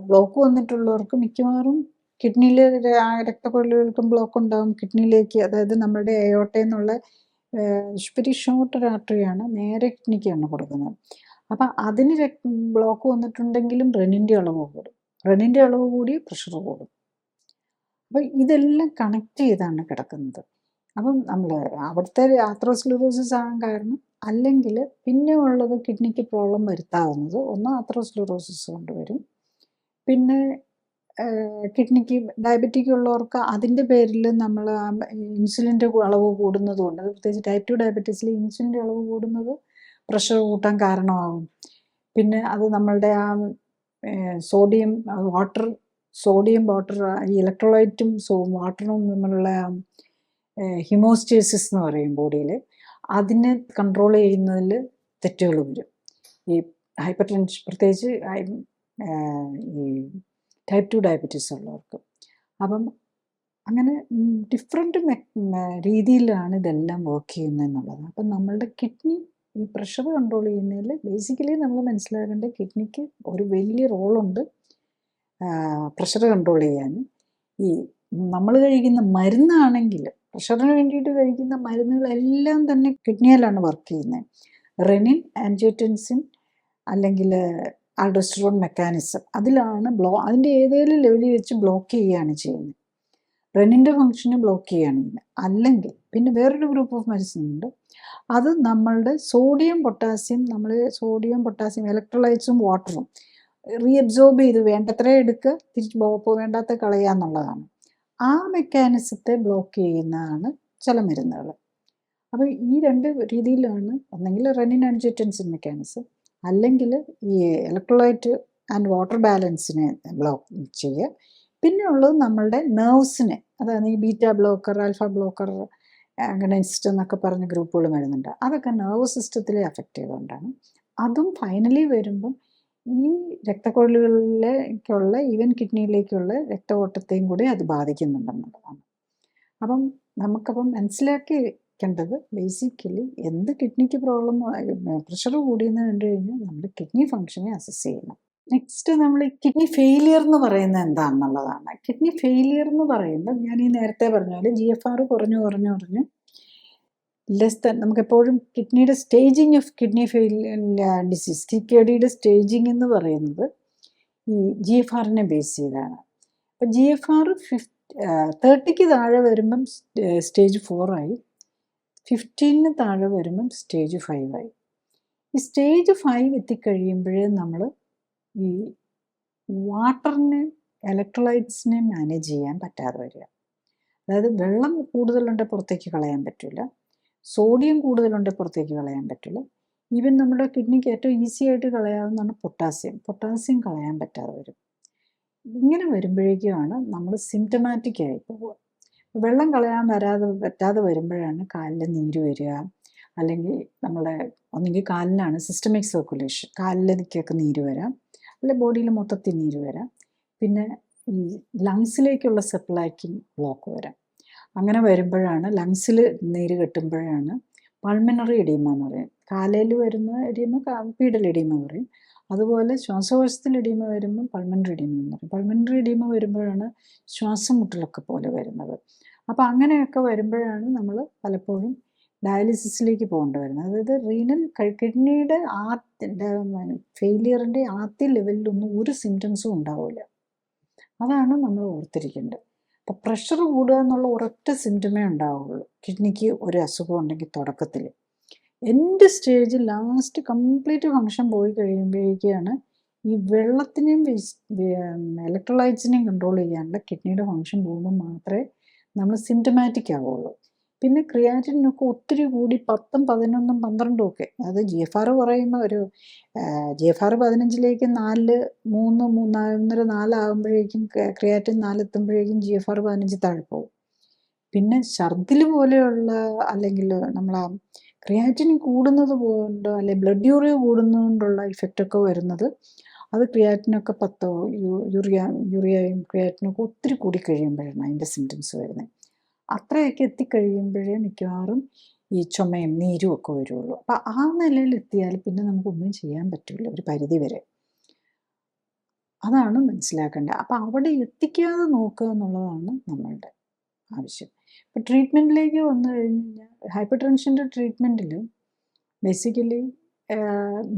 ബ്ലോക്ക് വന്നിട്ടുള്ളവർക്ക് മിക്കവാറും കിഡ്നിയിലെ രക്തക്കൊഴലുകൾക്കും ബ്ലോക്ക് ഉണ്ടാകും കിഡ്നിയിലേക്ക്. അതായത് നമ്മുടെ അയോർട്ടയിൽ നിന്നുള്ള വെരി ഷോർട്ട് ഒരു ആർട്ടറിയാണ്, നേരെ കിഡ്നിക്കാണ് കൊടുക്കുന്നത്. അപ്പം അതിന് ബ്ലോക്ക് വന്നിട്ടുണ്ടെങ്കിലും റെനിൻ്റെ അളവ് കൂടും. റെനിൻ്റെ അളവ് കൂടി പ്രഷർ കൂടും. അപ്പോൾ ഇതെല്ലാം കണക്ട് ചെയ്താണ് കിടക്കുന്നത്. അപ്പം നമ്മൾ അവിടുത്തെ ആത്രോസ്ക്ലെറോസിസ് ആകാൻ കാരണം, അല്ലെങ്കിൽ പിന്നെ ഉള്ളത് കിഡ്നിക്ക് പ്രോബ്ലം വരുത്താവുന്നത് ഒന്ന് ആത്രോസ്ക്ലെറോസിസ് കൊണ്ട് വരും. പിന്നെ കിഡ്നിക്ക് ഡയബറ്റിക് ഉള്ളവർക്ക് അതിൻ്റെ പേരിൽ നമ്മൾ ഇൻസുലിൻ്റെ അളവ് കൂടുന്നതുകൊണ്ട്, പ്രത്യേകിച്ച് ടൈപ്പ് 2 ഡയബറ്റീസിൽ ഇൻസുലിൻ്റെ അളവ് കൂടുന്നത് പ്രഷർ കൂട്ടാൻ കാരണമാകും. പിന്നെ അത് നമ്മളുടെ ആ സോഡിയം വാട്ടർ, ഈ ഇലക്ട്രോലൈറ്റും വാട്ടറും തമ്മിലുള്ള ഹിമോസ്റ്റേസിസ് എന്ന് പറയും ബോഡിയിൽ, അതിനെ കൺട്രോൾ ചെയ്യുന്നതിൽ തെറ്റുകൾ വരും ഈ ഹൈപ്പർ ടെൻഷൻ, പ്രത്യേകിച്ച് ഈ ടൈപ്പ് 2 ഡയബറ്റീസ് ഉള്ളവർക്ക്. അപ്പം അങ്ങനെ ഡിഫറെൻറ്റ് രീതിയിലാണ് ഇതെല്ലാം വർക്ക് ചെയ്യുന്നത് എന്നുള്ളത്. അപ്പം നമ്മളുടെ കിഡ്നി ഈ പ്രഷർ കൺട്രോൾ ചെയ്യുന്നതിൽ ബേസിക്കലി നമ്മൾ മനസ്സിലാക്കേണ്ട കിഡ്നിക്ക് ഒരു വലിയ റോളുണ്ട് പ്രഷർ കൺട്രോൾ ചെയ്യാൻ. ഈ നമ്മൾ കഴിക്കുന്ന മരുന്നാണെങ്കിൽ, പ്രഷറിന് വേണ്ടിയിട്ട് കഴിക്കുന്ന മരുന്നുകളെല്ലാം തന്നെ കിഡ്നിയിലാണ് വർക്ക് ചെയ്യുന്നത്. റെനിൻ, ആൻജിയോടെൻസിൻ അല്ലെങ്കിൽ ആൽഡോസ്റ്ററോൺ മെക്കാനിസം, അതിലാണ് അതിൻ്റെ ഏതെങ്കിലും ലെവലിൽ വെച്ച് ബ്ലോക്ക് ചെയ്യുകയാണ് ചെയ്യുന്നത്. റെനിൻ്റെ ഫങ്ഷനെ ബ്ലോക്ക് ചെയ്യുകയാണ് ചെയ്യുന്നത്. അല്ലെങ്കിൽ പിന്നെ വേറൊരു ഗ്രൂപ്പ് ഓഫ് മെഡിസിൻ ഉണ്ട്, അത് നമ്മളുടെ സോഡിയം പൊട്ടാസ്യം ഇലക്ട്രോലൈറ്റ്സും വാട്ടറും റീഅബ്സോർബ് ചെയ്ത് വേണ്ടത്ര എടുക്കുക, തിരിച്ച് വേണ്ടാത്ത കളയുക എന്നുള്ളതാണ്. ആ മെക്കാനിസത്തെ ബ്ലോക്ക് ചെയ്യുന്നതാണ് ചില മരുന്നുകൾ. അപ്പോൾ ഈ രണ്ട് രീതിയിലാണ്, ഒന്നെങ്കിൽ റെനിൻ ആൻജിയോടെൻസിൻ മെക്കാനിസം, അല്ലെങ്കിൽ ഈ ഇലക്ട്രോലൈറ്റ് ആൻഡ് വാട്ടർ ബാലൻസിനെ ബ്ലോക്ക് ചെയ്യുക. പിന്നെ ഉള്ളത് നമ്മളുടെ നെർവ്സിനെ, അതായത് ഈ beta blocker, alpha blocker, agonist എന്നൊക്കെ പറഞ്ഞ ഗ്രൂപ്പുകൾ വരുന്നുണ്ട്. അതൊക്കെ നെർവസ് സിസ്റ്റത്തിലെ അഫക്റ്റ് ചെയ്തുകൊണ്ടാണ്. അതും ഫൈനലി വരുമ്പം ഈ രക്തക്കുഴലുകളിലേക്കുള്ള, ഈവൻ കിഡ്നിയിലേക്കുള്ള രക്തഓട്ടത്തെയും കൂടി അത് ബാധിക്കുന്നുണ്ടെന്നുള്ളതാണ്. അപ്പം നമുക്കപ്പം മനസ്സിലാക്കേണ്ടത് ബേസിക്കലി എന്ത് കിഡ്നിക്ക് പ്രോബ്ലം, പ്രഷർ കൂടിയെന്ന് കണ്ടു കഴിഞ്ഞാൽ നമ്മുടെ കിഡ്നി ഫങ്ഷനെ അസസ് ചെയ്യണം. നെക്സ്റ്റ് നമ്മൾ കിഡ്നി ഫെയിലിയർ എന്ന് പറയുന്നത് എന്താണെന്നുള്ളതാണ്. കിഡ്നി ഫെയിലിയർ എന്ന് പറയുമ്പോൾ ഞാൻ ഈ നേരത്തെ പറഞ്ഞ പോലെ GFR കുറഞ്ഞു നമുക്കെപ്പോഴും കിഡ്നിയുടെ സ്റ്റേജിങ് ഓഫ് കിഡ്നി ഡിസീസ്, CKD-യുടെ സ്റ്റേജിങ് എന്ന് പറയുന്നത് ഈ GFR-നെ ബേസ് ചെയ്താണ്. അപ്പം GFR 30ക്ക് താഴെ വരുമ്പം സ്റ്റേജ് 4 ആയി, 15 താഴെ വരുമ്പം സ്റ്റേജ് 5 ആയി. ഈ സ്റ്റേജ് 5 എത്തിക്കഴിയുമ്പോഴേ നമ്മൾ ഈ വാട്ടറിനെ, ഇലക്ട്രോലൈറ്റ്സിനെ മാനേജ് ചെയ്യാൻ പറ്റാതെ വരിക. അതായത് വെള്ളം കൂടുതലുണ്ടെങ്കിൽ പുറത്തേക്ക് കളയാൻ പറ്റില്ല, സോഡിയം കൂടുതലുണ്ടെങ്കിൽ പുറത്തേക്ക് കളയാൻ പറ്റില്ല. ഈവൻ നമ്മുടെ കിഡ്നിക്ക് ഏറ്റവും ഈസി ആയിട്ട് കളയാവുന്നതാണ് പൊട്ടാസ്യം കളയാൻ പറ്റാതെ വരും. ഇങ്ങനെ വരുമ്പോഴേക്കുമാണ് നമ്മൾ സിംറ്റമാറ്റിക് ആയി പോവുക. വെള്ളം കളയാൻ പറ്റാതെ വരുമ്പോഴാണ് കാലിൽ നീര് വരിക, അല്ലെങ്കിൽ നമ്മുടെ ഒന്നെങ്കിൽ കാലിലാണ് സിസ്റ്റമിക് സർക്കുലേഷൻ, കാലിലേക്കൊക്കെ നീര് വരാം, അല്ലെങ്കിൽ ബോഡിയിൽ മൊത്തത്തിൽ നീര് വരാം. പിന്നെ ഈ ലങ്സിലേക്കുള്ള സപ്ലൈക്കും ബ്ലോക്ക് വരാം. അങ്ങനെ വരുമ്പോഴാണ്, ലങ്സിൽ നീര് കെട്ടുമ്പോഴാണ് പൾമിനറി എഡീമ എന്ന് പറയും. കാലയിൽ വരുന്ന എഡീമ പീഡൽ എഡീമ പറയും. അതുപോലെ ശ്വാസകോശത്തിൽ എഡീമ വരുമ്പോൾ പൾമിനറി എഡീമ എന്ന് പറയും. പൾമിനറി എഡീമ വരുമ്പോഴാണ് ശ്വാസം മുട്ടലൊക്കെ പോലെ വരുന്നത്. അപ്പം അങ്ങനെയൊക്കെ വരുമ്പോഴാണ് നമ്മൾ പലപ്പോഴും ഡയാലിസിസിലേക്ക് പോകേണ്ടി വരുന്നത്. അതായത് റീനൽ കിഡ്നിയുടെ ഫെയിലിയറിൻ്റെ ആദ്യ ലെവലിലൊന്നും ഒരു സിംറ്റംസും ഉണ്ടാവില്ല. അതാണ് നമ്മൾ ഓർത്തിരിക്കേണ്ടത്. അപ്പോൾ പ്രഷർ കൂടുക എന്നുള്ള ഒരൊറ്റ സിംറ്റമേ ഉണ്ടാവുള്ളൂ കിഡ്നിക്ക് ഒരു അസുഖം ഉണ്ടെങ്കിൽ തുടക്കത്തിൽ. എൻ്റെ സ്റ്റേജ് ലാസ്റ്റ് കംപ്ലീറ്റ് ഫങ്ഷൻ പോയി കഴിയുമ്പോഴേക്കാണ് ഈ വെള്ളത്തിനെയും ഇലക്ട്രോലൈറ്റ്സിനെയും കൺട്രോൾ ചെയ്യാനുള്ള കിഡ്നിയുടെ ഫങ്ഷൻ പോകുമ്പോൾ മാത്രമേ നമ്മൾ സിംറ്റമാറ്റിക് ആവുള്ളൂ. പിന്നെ ക്രിയാറ്റിനൊക്കെ ഒത്തിരി കൂടി 10, 11, 12 ഒക്കെ, അതായത് GFR കുറയുമ്പോൾ ഒരു GFR 15ലേക്ക് 4, 3, 3.5, 4 ആകുമ്പോഴേക്കും ക്രിയാറ്റിൻ 4 എത്തുമ്പോഴേക്കും GFR 15 താഴെ പോകും. പിന്നെ ഛർദിൽ പോലെയുള്ള, അല്ലെങ്കിൽ നമ്മൾ ക്രിയാറ്റിൻ കൂടുന്നത് കൊണ്ടോ അല്ലെങ്കിൽ ബ്ലഡ് യൂറിയ കൂടുന്നതുകൊണ്ടുള്ള ഇഫക്റ്റൊക്കെ വരുന്നത്, അത് ക്രിയാറ്റിനൊക്കെ 10, യൂറിയയും ക്രിയാറ്റിനൊക്കെ ഒത്തിരി കൂടി കഴിയുമ്പോഴാണ് അതിൻ്റെ സിംറ്റംസ് വരുന്നത്. അത്രയൊക്കെ എത്തിക്കഴിയുമ്പോഴേ മിക്കവാറും ഈ ചുമയും നീരും ഒക്കെ വരുള്ളൂ. അപ്പം ആ നിലയിൽ എത്തിയാൽ പിന്നെ നമുക്കൊന്നും ചെയ്യാൻ പറ്റില്ല ഒരു പരിധി വരെ. അതാണ് മനസ്സിലാക്കേണ്ടത്. അപ്പം അവിടെ എത്തിക്കാതെ നോക്കുക എന്നുള്ളതാണ് നമ്മളുടെ ആവശ്യം. ഇപ്പം ട്രീറ്റ്മെൻറ്റിലേക്ക് വന്നു കഴിഞ്ഞ് കഴിഞ്ഞാൽ, ഹൈപ്പർ ടെൻഷൻ്റെ ട്രീറ്റ്മെൻറ്റിൽ ബേസിക്കലി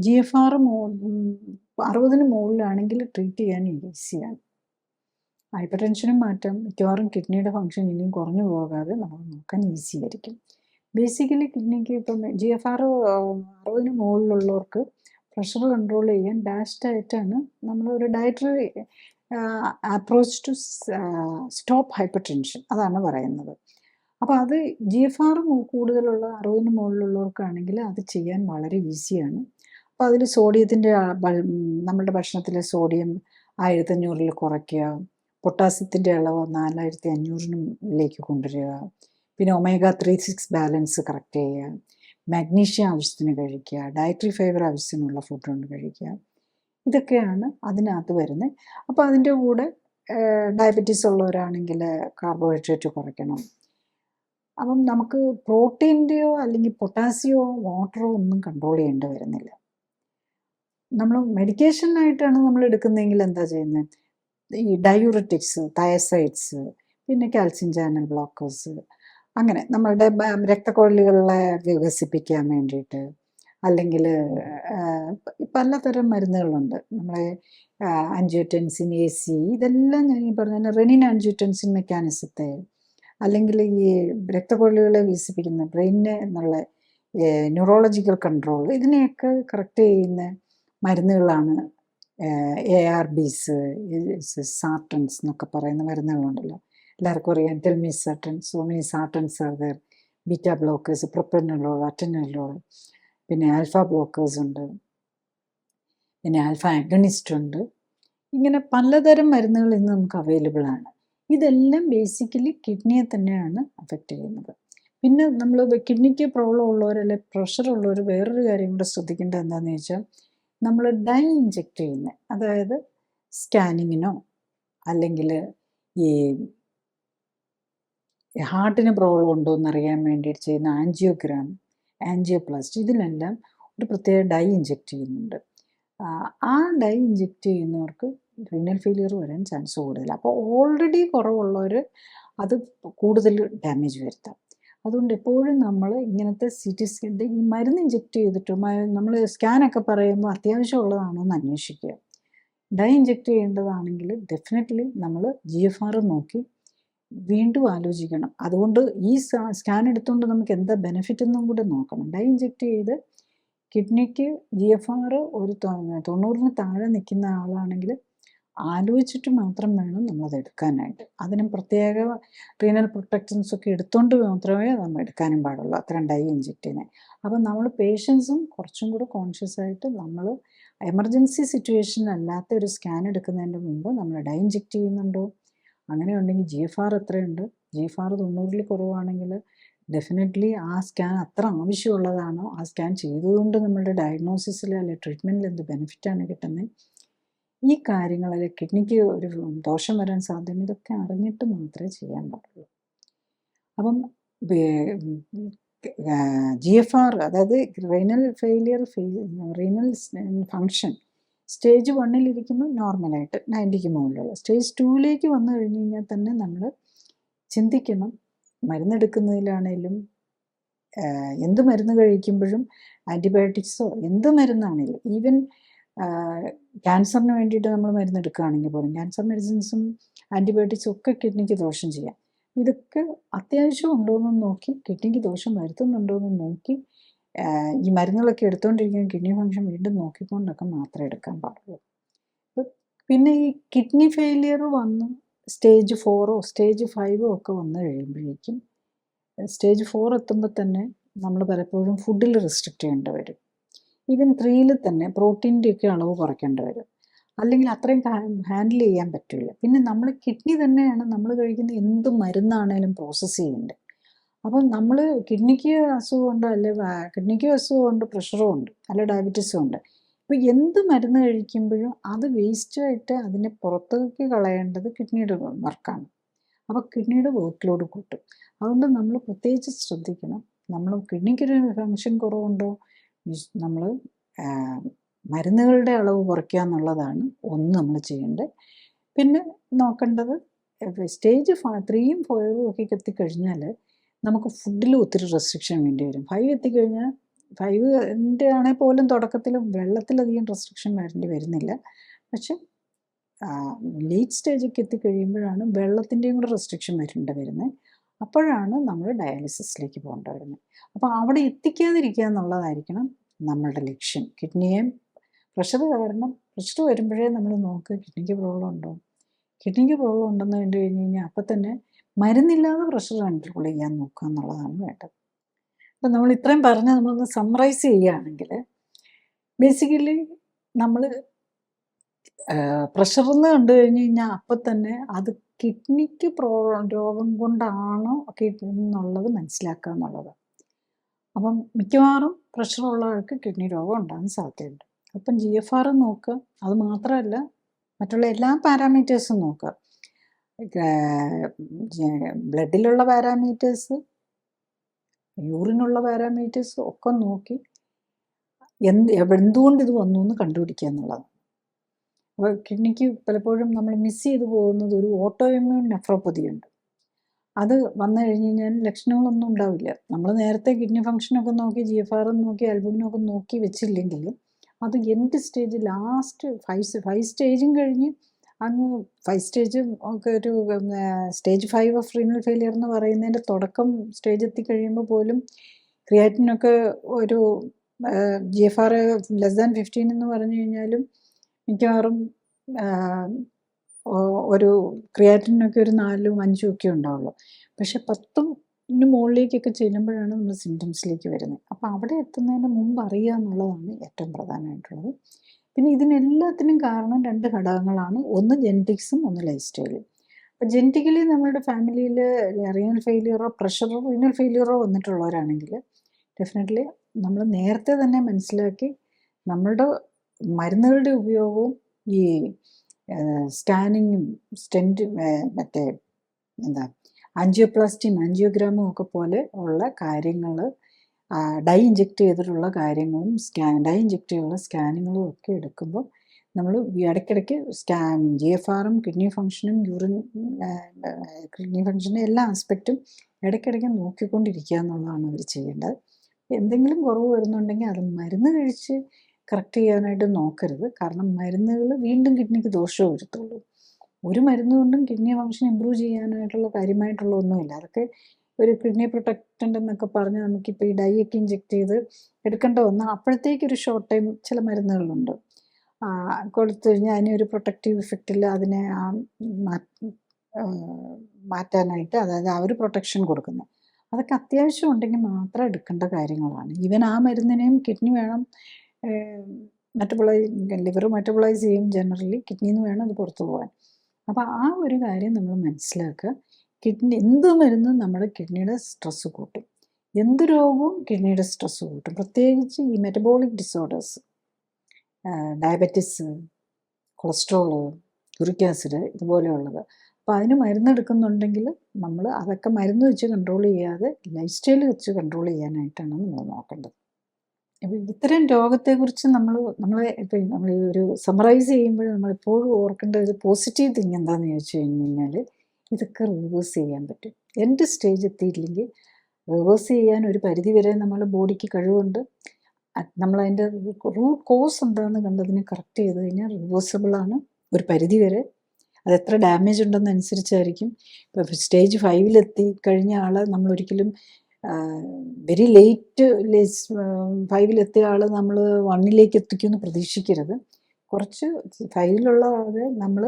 GFR 60-ന് മുകളിലാണെങ്കിൽ ട്രീറ്റ് ചെയ്യാൻ ഈസിയാണ്. ഹൈപ്പർ ടെൻഷനും മാറ്റാം. മിക്കവാറും കിഡ്നിയുടെ ഫങ്ഷൻ ഇനിയും കുറഞ്ഞു പോകാതെ നമുക്ക് നോക്കാൻ ഈസി ആയിരിക്കും. ബേസിക്കലി കിഡ്നിക്ക് ഇപ്പം GFR 60 മുകളിലുള്ളവർക്ക് പ്രഷർ കൺട്രോൾ ചെയ്യാൻ ബെസ്റ്റായിട്ടാണ് നമ്മളൊരു dietary approach to stop hypertension അതാണ് പറയുന്നത്. അപ്പോൾ അത് GFR കൂടുതലുള്ള 60 മുകളിലുള്ളവർക്കാണെങ്കിൽ അത് ചെയ്യാൻ വളരെ ഈസിയാണ്. അപ്പോൾ അതിൽ സോഡിയത്തിൻ്റെ നമ്മുടെ ഭക്ഷണത്തിലെ സോഡിയം 1500 കുറയ്ക്കുക, പൊട്ടാസ്യത്തിൻ്റെ അളവ് 4500 കൊണ്ടുവരിക, പിന്നെ omega-3-6 ബാലൻസ് കറക്റ്റ് ചെയ്യുക, മാഗ്നീഷ്യം ആവശ്യത്തിന് കഴിക്കുക, ഡയറ്ററി ഫൈബർ ആവശ്യത്തിനുള്ള ഫുഡ് കൊണ്ട് കഴിക്കുക, ഇതൊക്കെയാണ് അതിനകത്ത് വരുന്നത്. അപ്പോൾ അതിൻ്റെ കൂടെ ഡയബറ്റീസ് ഉള്ളവരാണെങ്കിൽ കാർബോഹൈഡ്രേറ്റ് കുറയ്ക്കണം. അപ്പം നമുക്ക് പ്രോട്ടീൻ്റെയോ അല്ലെങ്കിൽ പൊട്ടാസ്യമോ വാട്ടറോ ഒന്നും കൺട്രോൾ ചെയ്യേണ്ടി വരുന്നില്ല. നമ്മൾ മെഡിക്കേഷനായിട്ടാണ് നമ്മൾ എടുക്കുന്നതെങ്കിൽ എന്താ ചെയ്യുന്നത്? ഈ ഡയൂററ്റിക്സ്, തയസൈഡ്സ്, പിന്നെ കാൽസ്യം ചാനൽ ബ്ലോക്കേഴ്സ്, അങ്ങനെ നമ്മളുടെ രക്തക്കൊഴലുകളെ വികസിപ്പിക്കാൻ വേണ്ടിയിട്ട്, അല്ലെങ്കിൽ പലതരം മരുന്നുകളുണ്ട്. നമ്മളെ ആൻജിയോടെൻസിൻ, AC, ഇതെല്ലാം ഞാൻ ഈ പറഞ്ഞ റെനിൻ ആൻജിയോടെൻസിൻ മെക്കാനിസത്തെ, അല്ലെങ്കിൽ ഈ രക്തക്കൊഴലുകളെ വികസിപ്പിക്കുന്ന ബ്രെയിനിനെ എന്നുള്ള ന്യൂറോളജിക്കൽ കൺട്രോൾ, ഇതിനെയൊക്കെ കറക്റ്റ് ചെയ്യുന്ന മരുന്നുകളാണ് ARBs, സാർട്ടൻസ് എന്നൊക്കെ പറയുന്ന മരുന്നുകളുണ്ടല്ലോ. എല്ലാവർക്കും അറിയാം, telmisartan, so many sartans are there, beta blockers, propranolol, atenolol, പിന്നെ ആൽഫ ബ്ലോക്കേഴ്സ് ഉണ്ട്, പിന്നെ ആൽഫ ആഗണിസ്റ്റ് ഉണ്ട്. ഇങ്ങനെ പലതരം മരുന്നുകൾ ഇന്ന് നമുക്ക് അവൈലബിൾ ആണ്. ഇതെല്ലാം ബേസിക്കലി കിഡ്നിയെ തന്നെയാണ് അഫക്റ്റ് ചെയ്യുന്നത്. പിന്നെ നമ്മൾ കിഡ്നിക്ക് പ്രോബ്ലം ഉള്ളവർ അല്ലെങ്കിൽ പ്രഷർ ഉള്ളവർ വേറൊരു കാര്യം കൂടെ ശ്രദ്ധിക്കേണ്ടത് എന്താണെന്ന് വെച്ചാൽ, നമ്മൾ ഡൈ ഇഞ്ചെക്റ്റ് ചെയ്യുന്നത്, അതായത് സ്കാനിങ്ങിനോ അല്ലെങ്കിൽ ഈ ഹാർട്ടിന് പ്രോബ്ലം ഉണ്ടോ എന്നറിയാൻ വേണ്ടിയിട്ട് ചെയ്യുന്ന ആൻജിയോഗ്രാം, ആൻജിയോപ്ലാസ്റ്റി, ഇതിനെല്ലാം ഒരു പ്രത്യേക ഡൈ ഇഞ്ചെക്റ്റ് ചെയ്യുന്നുണ്ട്. ആ ഡൈ ഇഞ്ചെക്റ്റ് ചെയ്യുന്നവർക്ക് റീനൽ ഫെയിലിയർ വരാൻ ചാൻസ് കൂടുതൽ. അപ്പോൾ ഓൾറെഡി കുറവുള്ളവർ അത് കൂടുതൽ ഡാമേജ് വരുത്താം. അതുകൊണ്ട് എപ്പോഴും നമ്മൾ ഇങ്ങനത്തെ CT സ്കാൻ, ഈ മരുന്ന് ഇഞ്ചെക്റ്റ് ചെയ്തിട്ട് നമ്മൾ സ്കാനൊക്കെ പറയുമ്പോൾ അത്യാവശ്യമുള്ളതാണോ എന്ന് അന്വേഷിക്കുക. ഡൈ ഇഞ്ചെക്റ്റ് ചെയ്യേണ്ടതാണെങ്കിൽ ഡെഫിനറ്റ്ലി നമ്മൾ GFR നോക്കി വീണ്ടും ആലോചിക്കണം. അതുകൊണ്ട് ഈ സ്കാൻ എടുത്തുകൊണ്ട് നമുക്ക് എന്താ ബെനിഫിറ്റ് എന്നും കൂടെ നോക്കണം. ഡൈ ഇഞ്ചെക്റ്റ് ചെയ്ത് കിഡ്നിക്ക് GFR ഒരു 90-ന് താഴെ നിൽക്കുന്ന ആളാണെങ്കിൽ ആലോചിച്ചിട്ട് മാത്രം വേണം നമ്മളത് എടുക്കാനായിട്ട്. അതിനും പ്രത്യേക റീനൽ പ്രൊട്ടക്റ്റൻസ് ഒക്കെ എടുത്തുകൊണ്ട് മാത്രമേ നമ്മൾ എടുക്കാനും പാടുള്ളൂ, അത്രയും ഡൈ ഇഞ്ചെക്റ്റ് ചെയ്യുന്നത്. അപ്പം നമ്മൾ പേഷ്യൻസും കുറച്ചും കൂടെ കോൺഷ്യസ് ആയിട്ട് നമ്മൾ എമർജൻസി സിറ്റുവേഷൻ അല്ലാത്ത ഒരു സ്കാൻ എടുക്കുന്നതിൻ്റെ മുമ്പ് നമ്മൾ ഡൈ ഇഞ്ചെക്റ്റ് ചെയ്യുന്നുണ്ടോ, അങ്ങനെ ഉണ്ടെങ്കിൽ GFR എത്രയുണ്ട്, GFR 90-ൽ കുറവാണെങ്കിൽ ഡെഫിനറ്റ്ലി ആ സ്കാൻ അത്ര ആവശ്യമുള്ളതാണോ, ആ സ്കാൻ ചെയ്തുകൊണ്ട് നമ്മളുടെ ഡയഗ്നോസിസിൽ അല്ലെങ്കിൽ ട്രീറ്റ്മെൻറ്റിൽ എന്ത് ബെനിഫിറ്റാണ് കിട്ടുന്നത്, ഈ കാര്യങ്ങളിൽ കിഡ്നിക്ക് ഒരു ദോഷം വരാൻ സാധ്യത, ഇതൊക്കെ അറിഞ്ഞിട്ട് മാത്രമേ ചെയ്യാൻ പാടുള്ളൂ. അപ്പം GFR, അതായത് renal failure, renal function stage 1-ലിരിക്കുമ്പോൾ നോർമലായിട്ട് 90-ക്ക് മുകളിലുള്ള, സ്റ്റേജ് 2-ലേക്ക് വന്നു കഴിഞ്ഞ് കഴിഞ്ഞാൽ തന്നെ നമ്മൾ ചിന്തിക്കണം. മരുന്നെടുക്കുന്നതിലാണേലും എന്ത് മരുന്ന് കഴിക്കുമ്പോഴും, ആൻറ്റിബയോട്ടിക്സോ എന്ത് മരുന്നാണേലും, ഈവൻ ക്യാൻസറിന് വേണ്ടിയിട്ട് നമ്മൾ മരുന്നെടുക്കുകയാണെങ്കിൽ പോലും ക്യാൻസർ മെഡിസിൻസും ആൻറ്റിബയോട്ടിക്സും ഒക്കെ കിഡ്നിക്ക് ദോഷം ചെയ്യാം. ഇതൊക്കെ അത്യാവശ്യം ഉണ്ടോയെന്ന് നോക്കി, കിഡ്നിക്ക് ദോഷം വരുത്തുന്നുണ്ടോയെന്ന് നോക്കി, ഈ മരുന്നുകളൊക്കെ എടുത്തുകൊണ്ടിരിക്കുന്ന കിഡ്നി ഫങ്ഷൻ വീണ്ടും നോക്കിക്കൊണ്ടൊക്കെ മാത്രമേ എടുക്കാൻ പാടുള്ളൂ. പിന്നെ ഈ കിഡ്നി ഫെയിലിയർ വന്ന് സ്റ്റേജ് 4-ഓ സ്റ്റേജ് 5-ഓ ഒക്കെ വന്നു കഴിയുമ്പോഴേക്കും, സ്റ്റേജ് 4 എത്തുമ്പോൾ തന്നെ നമ്മൾ പലപ്പോഴും ഫുഡിൽ റെസ്ട്രിക്റ്റ് ചെയ്യേണ്ടി വരും. ഈവൻ 3-ൽ തന്നെ പ്രോട്ടീൻ്റെയൊക്കെ അളവ് കുറയ്ക്കേണ്ടി വരും, അല്ലെങ്കിൽ അത്രയും ഹാൻഡിൽ ചെയ്യാൻ പറ്റില്ല. പിന്നെ നമ്മൾ കിഡ്നി തന്നെയാണ് നമ്മൾ കഴിക്കുന്ന എന്ത് മരുന്നാണേലും പ്രോസസ്സ് ചെയ്യേണ്ടത്. അപ്പം നമ്മൾ കിഡ്നിക്ക് അസുഖമുണ്ട്, അല്ലെ കിഡ്നിക്ക് അസുഖമുണ്ട്, പ്രഷറും ഉണ്ട്, അല്ലെ ഡയബറ്റീസും ഉണ്ട്. ഇപ്പോൾ എന്ത് മരുന്ന് കഴിക്കുമ്പോഴും അത് വേസ്റ്റായിട്ട് അതിനെ പുറത്തേക്ക് കളയേണ്ടത് കിഡ്നിയുടെ വർക്കാണ്. അപ്പോൾ കിഡ്നിയുടെ വർക്ക് ലോഡ് കൂട്ടും. അതുകൊണ്ട് നമ്മൾ പ്രത്യേകിച്ച് ശ്രദ്ധിക്കണം. നമ്മൾ കിഡ്നിക്കൊരു ഫങ്ഷൻ കുറവുണ്ടോ, നമ്മൾ മരുന്നുകളുടെ അളവ് കുറയ്ക്കുക എന്നുള്ളതാണ് ഒന്ന് നമ്മൾ ചെയ്യേണ്ടത്. പിന്നെ നോക്കേണ്ടത് സ്റ്റേജ് 3-ഉം 4-ഉം ഒക്കെ എത്തിക്കഴിഞ്ഞാൽ നമുക്ക് ഫുഡിൽ ഒത്തിരി റെസ്ട്രിക്ഷൻ വേണ്ടി വരും. 5 എത്തിക്കഴിഞ്ഞാൽ 5-ൻ്റെ ആണെങ്കിൽ പോലും തുടക്കത്തിൽ വെള്ളത്തിലധികം റെസ്ട്രിക്ഷൻ വേണ്ടി വരുന്നില്ല. പക്ഷെ ലേറ്റ് സ്റ്റേജൊക്കെ എത്തിക്കഴിയുമ്പോഴാണ് വെള്ളത്തിൻ്റെയും കൂടെ റെസ്ട്രിക്ഷൻ വരുന്നത്. അപ്പോഴാണ് നമ്മൾ ഡയാലിസിസിലേക്ക് പോകേണ്ടി വരുന്നത്. അപ്പോൾ അവിടെ എത്തിക്കാതിരിക്കുക എന്നുള്ളതായിരിക്കണം നമ്മളുടെ ലക്ഷ്യം. കിഡ്നിയെ പ്രഷർ വരുമ്പോഴേ നമ്മൾ നോക്കുക കിഡ്നിക്ക് പ്രോബ്ലം ഉണ്ടോ. കിഡ്നിക്ക് പ്രോബ്ലം ഉണ്ടെന്ന് കണ്ടു കഴിഞ്ഞ് കഴിഞ്ഞാൽ അപ്പം തന്നെ മരുന്നില്ലാതെ പ്രഷർ കൺട്രോൾ ചെയ്യാൻ നോക്കുക എന്നുള്ളതാണ് വേണ്ടത്. അപ്പം നമ്മൾ ഇത്രയും പറഞ്ഞ് നമ്മളൊന്ന് സമ്മറൈസ് ചെയ്യുകയാണെങ്കിൽ ബേസിക്കലി നമ്മൾ പ്രഷർ എന്ന് കണ്ടു കഴിഞ്ഞ് കഴിഞ്ഞാൽ അപ്പം തന്നെ അത് കിഡ്നിക്ക് രോഗം കൊണ്ടാണോ എന്നുള്ളത് മനസ്സിലാക്കുക എന്നുള്ളത്. അപ്പം മിക്കവാറും പ്രഷറുള്ള ആൾക്ക് കിഡ്നി രോഗം ഉണ്ടാകാൻ സാധ്യതയുണ്ട്. അപ്പം GFR നോക്കുക. അത് മാത്രമല്ല മറ്റുള്ള എല്ലാ പാരാമീറ്റേഴ്സും നോക്കുക. ബ്ലഡിലുള്ള പാരാമീറ്റേഴ്സ്, യൂറിനുള്ള പാരാമീറ്റേഴ്സ് ഒക്കെ നോക്കി എന്തുകൊണ്ട് ഇത് വന്നു എന്ന് കണ്ടുപിടിക്കുക എന്നുള്ളതാണ്. അപ്പോൾ കിഡ്നിക്ക് പലപ്പോഴും നമ്മൾ മിസ് ചെയ്തു പോകുന്നത് ഒരു ഓട്ടോ ഇമ്മ്യൂൺ നെഫ്രോപ്പതി ഉണ്ട്. അത് വന്നു കഴിഞ്ഞ് കഴിഞ്ഞാൽ ലക്ഷണങ്ങളൊന്നും ഉണ്ടാവില്ല. നമ്മൾ നേരത്തെ കിഡ്നി ഫംഗ്ഷനൊക്കെ നോക്കി GFR നോക്കി ആൽബുമിനൊക്കെ നോക്കി വെച്ചില്ലെങ്കിൽ അത് എൻഡ് സ്റ്റേജ് ലാസ്റ്റ് 5 സ്റ്റേജും കഴിഞ്ഞ് അങ്ങ് 5 സ്റ്റേജ് ഒക്കെ ഒരു സ്റ്റേജ് 5 ഓഫ് റീനൽ ഫെയിലിയർ എന്ന് പറയുന്നതിൻ്റെ തുടക്കം സ്റ്റേജ് എത്തിക്കഴിയുമ്പോൾ പോലും ക്രിയാറ്റിനൊക്കെ ഒരു GFR <15 എന്ന് പറഞ്ഞു കഴിഞ്ഞാലും മിക്കവാറും ഒരു ക്രിയാറ്റിനൊക്കെ ഒരു 4ഉം 5ഉം ഒക്കെ ഉണ്ടാവുള്ളൂ. പക്ഷെ 10ന് മുകളിലേക്കൊക്കെ ചെല്ലുമ്പോഴാണ് നമ്മൾ സിംറ്റംസിലേക്ക് വരുന്നത്. അപ്പോൾ അവിടെ എത്തുന്നതിന് മുമ്പ് അറിയുക എന്നുള്ളതാണ് ഏറ്റവും പ്രധാനമായിട്ടുള്ളത്. പിന്നെ ഇതിനെല്ലാത്തിനും കാരണം 2 ഘടകങ്ങളാണ്. ഒന്ന് ജെനറ്റിക്സും ഒന്ന് ലൈഫ് സ്റ്റൈലും. അപ്പോൾ ജെനറ്റിക്കലി നമ്മളുടെ ഫാമിലിയിൽ റീനൽ ഫെയിലിയറോ റീനൽ ഫെയിലിയറോ വന്നിട്ടുള്ളവരാണെങ്കിൽ ഡെഫിനറ്റ്ലി നമ്മൾ നേരത്തെ തന്നെ മനസ്സിലാക്കി നമ്മളുടെ മരുന്നുകളുടെ ഉപയോഗവും ഈ സ്കാനിങ്ങും മറ്റേ ആൻജിയോപ്ലാസ്റ്റിയും ആൻജിയോഗ്രാമും ഒക്കെ പോലെ ഉള്ള കാര്യങ്ങൾ, ഡൈ ഇഞ്ചെക്റ്റ് ചെയ്തിട്ടുള്ള കാര്യങ്ങളും ഡൈ ഇഞ്ചെക്റ്റ് ചെയ്തുള്ള സ്കാനിങ്ങും ഒക്കെ എടുക്കുമ്പോൾ നമ്മൾ ഇടയ്ക്കിടയ്ക്ക് GFRും കിഡ്നി ഫംഗ്ഷനും കിഡ്നി ഫംഗ്ഷനും എല്ലാ ആസ്പെക്റ്റും ഇടയ്ക്കിടയ്ക്ക് നോക്കിക്കൊണ്ടിരിക്കുക എന്നുള്ളതാണ് അവർ ചെയ്യേണ്ടത്. എന്തെങ്കിലും കുറവ് വരുന്നുണ്ടെങ്കിൽ അത് മരുന്ന് കഴിച്ച് കറക്റ്റ് ചെയ്യാനായിട്ട് നോക്കരുത്. കാരണം മരുന്നുകൾ വീണ്ടും കിഡ്നിക്ക് ദോഷം വരുത്തുള്ളൂ. ഒരു മരുന്ന് കൊണ്ടും കിഡ്നി ഫംഗ്ഷൻ ഇമ്പ്രൂവ് ചെയ്യാനായിട്ടുള്ള കാര്യമായിട്ടുള്ള ഒന്നുമില്ല. അതൊക്കെ ഒരു കിഡ്നി പ്രൊട്ടക്റ്റൻ്റ് എന്നൊക്കെ പറഞ്ഞ് നമുക്കിപ്പോൾ ഈ ഡൈ ഒക്കെ ഇഞ്ചെക്റ്റ് ചെയ്ത് എടുക്കേണ്ട വന്നാൽ അപ്പോഴത്തേക്കൊരു ഷോർട്ട് ടൈം ചില മരുന്നുകളുണ്ട് കൊടുത്തു കഴിഞ്ഞാൽ അതിനൊരു പ്രൊട്ടക്റ്റീവ് ഇഫക്റ്റിൽ അതിനെ മാറ്റാനായിട്ട്, അതായത് ആ ഒരു പ്രൊട്ടക്ഷൻ കൊടുക്കുന്നത്. അതൊക്കെ അത്യാവശ്യം ഉണ്ടെങ്കിൽ മാത്രം എടുക്കേണ്ട കാര്യങ്ങളാണ്. ഈവൻ ആ മരുന്നിനെയും കിഡ്നി വേണം ലിവർ മെറ്റബോളൈസ് ചെയ്യും ജനറലി, കിഡ്നിയിൽ നിന്ന് വേണം അത് പുറത്തു പോകാൻ. അപ്പോൾ ആ ഒരു കാര്യം നമ്മൾ മനസ്സിലാക്കുക. എന്ത് മരുന്നും നമ്മുടെ കിഡ്നിയുടെ സ്ട്രെസ്സ് കൂട്ടും. എന്ത് രോഗവും കിഡ്നിയുടെ സ്ട്രെസ്സ് കൂട്ടും. പ്രത്യേകിച്ച് ഈ metabolic disorders, diabetes, cholesterol, uric acid ഇതുപോലെയുള്ളത്. അപ്പോൾ അതിന് മരുന്നെടുക്കുന്നുണ്ടെങ്കിൽ നമ്മൾ അതൊക്കെ മരുന്ന് വെച്ച് കൺട്രോൾ ചെയ്യാതെ ലൈഫ് സ്റ്റൈൽ വെച്ച് കൺട്രോൾ ചെയ്യാനായിട്ടാണ് നമ്മൾ നോക്കേണ്ടത്. അപ്പോൾ ഇത്തരം രോഗത്തെക്കുറിച്ച് നമ്മൾ ഈ ഒരു സമ്മറൈസ് ചെയ്യുമ്പോൾ നമ്മളെപ്പോഴും ഓർക്കേണ്ട ഒരു പോസിറ്റീവ് തിങ് എന്താണെന്ന് ചോദിച്ചു കഴിഞ്ഞാൽ ഇതൊക്കെ റിവേഴ്സ് ചെയ്യാൻ പറ്റും. എൻഡ് സ്റ്റേജ് എത്തിയില്ലെങ്കിൽ റിവേഴ്സ് ചെയ്യാൻ ഒരു പരിധി വരെ നമ്മുടെ ബോഡിക്ക് കഴിവുണ്ട്. നമ്മളതിൻ്റെ റൂട്ട് കോസ് എന്താണെന്ന് കണ്ടതിനെ കറക്റ്റ് ചെയ്ത് കഴിഞ്ഞാൽ റിവേഴ്സിബിളാണ് ഒരു പരിധി വരെ. അത് എത്ര ഡാമേജ് ഉണ്ടെന്നനുസരിച്ചായിരിക്കും. ഇപ്പോൾ സ്റ്റേജ് 5 കഴിഞ്ഞ ആളെ നമ്മളൊരിക്കലും വെരി ലേറ്റ് 5 ആൾ നമ്മൾ 1 എത്തിക്കുമെന്ന് പ്രതീക്ഷിക്കരുത്. കുറച്ച് 5 ആളെ നമ്മൾ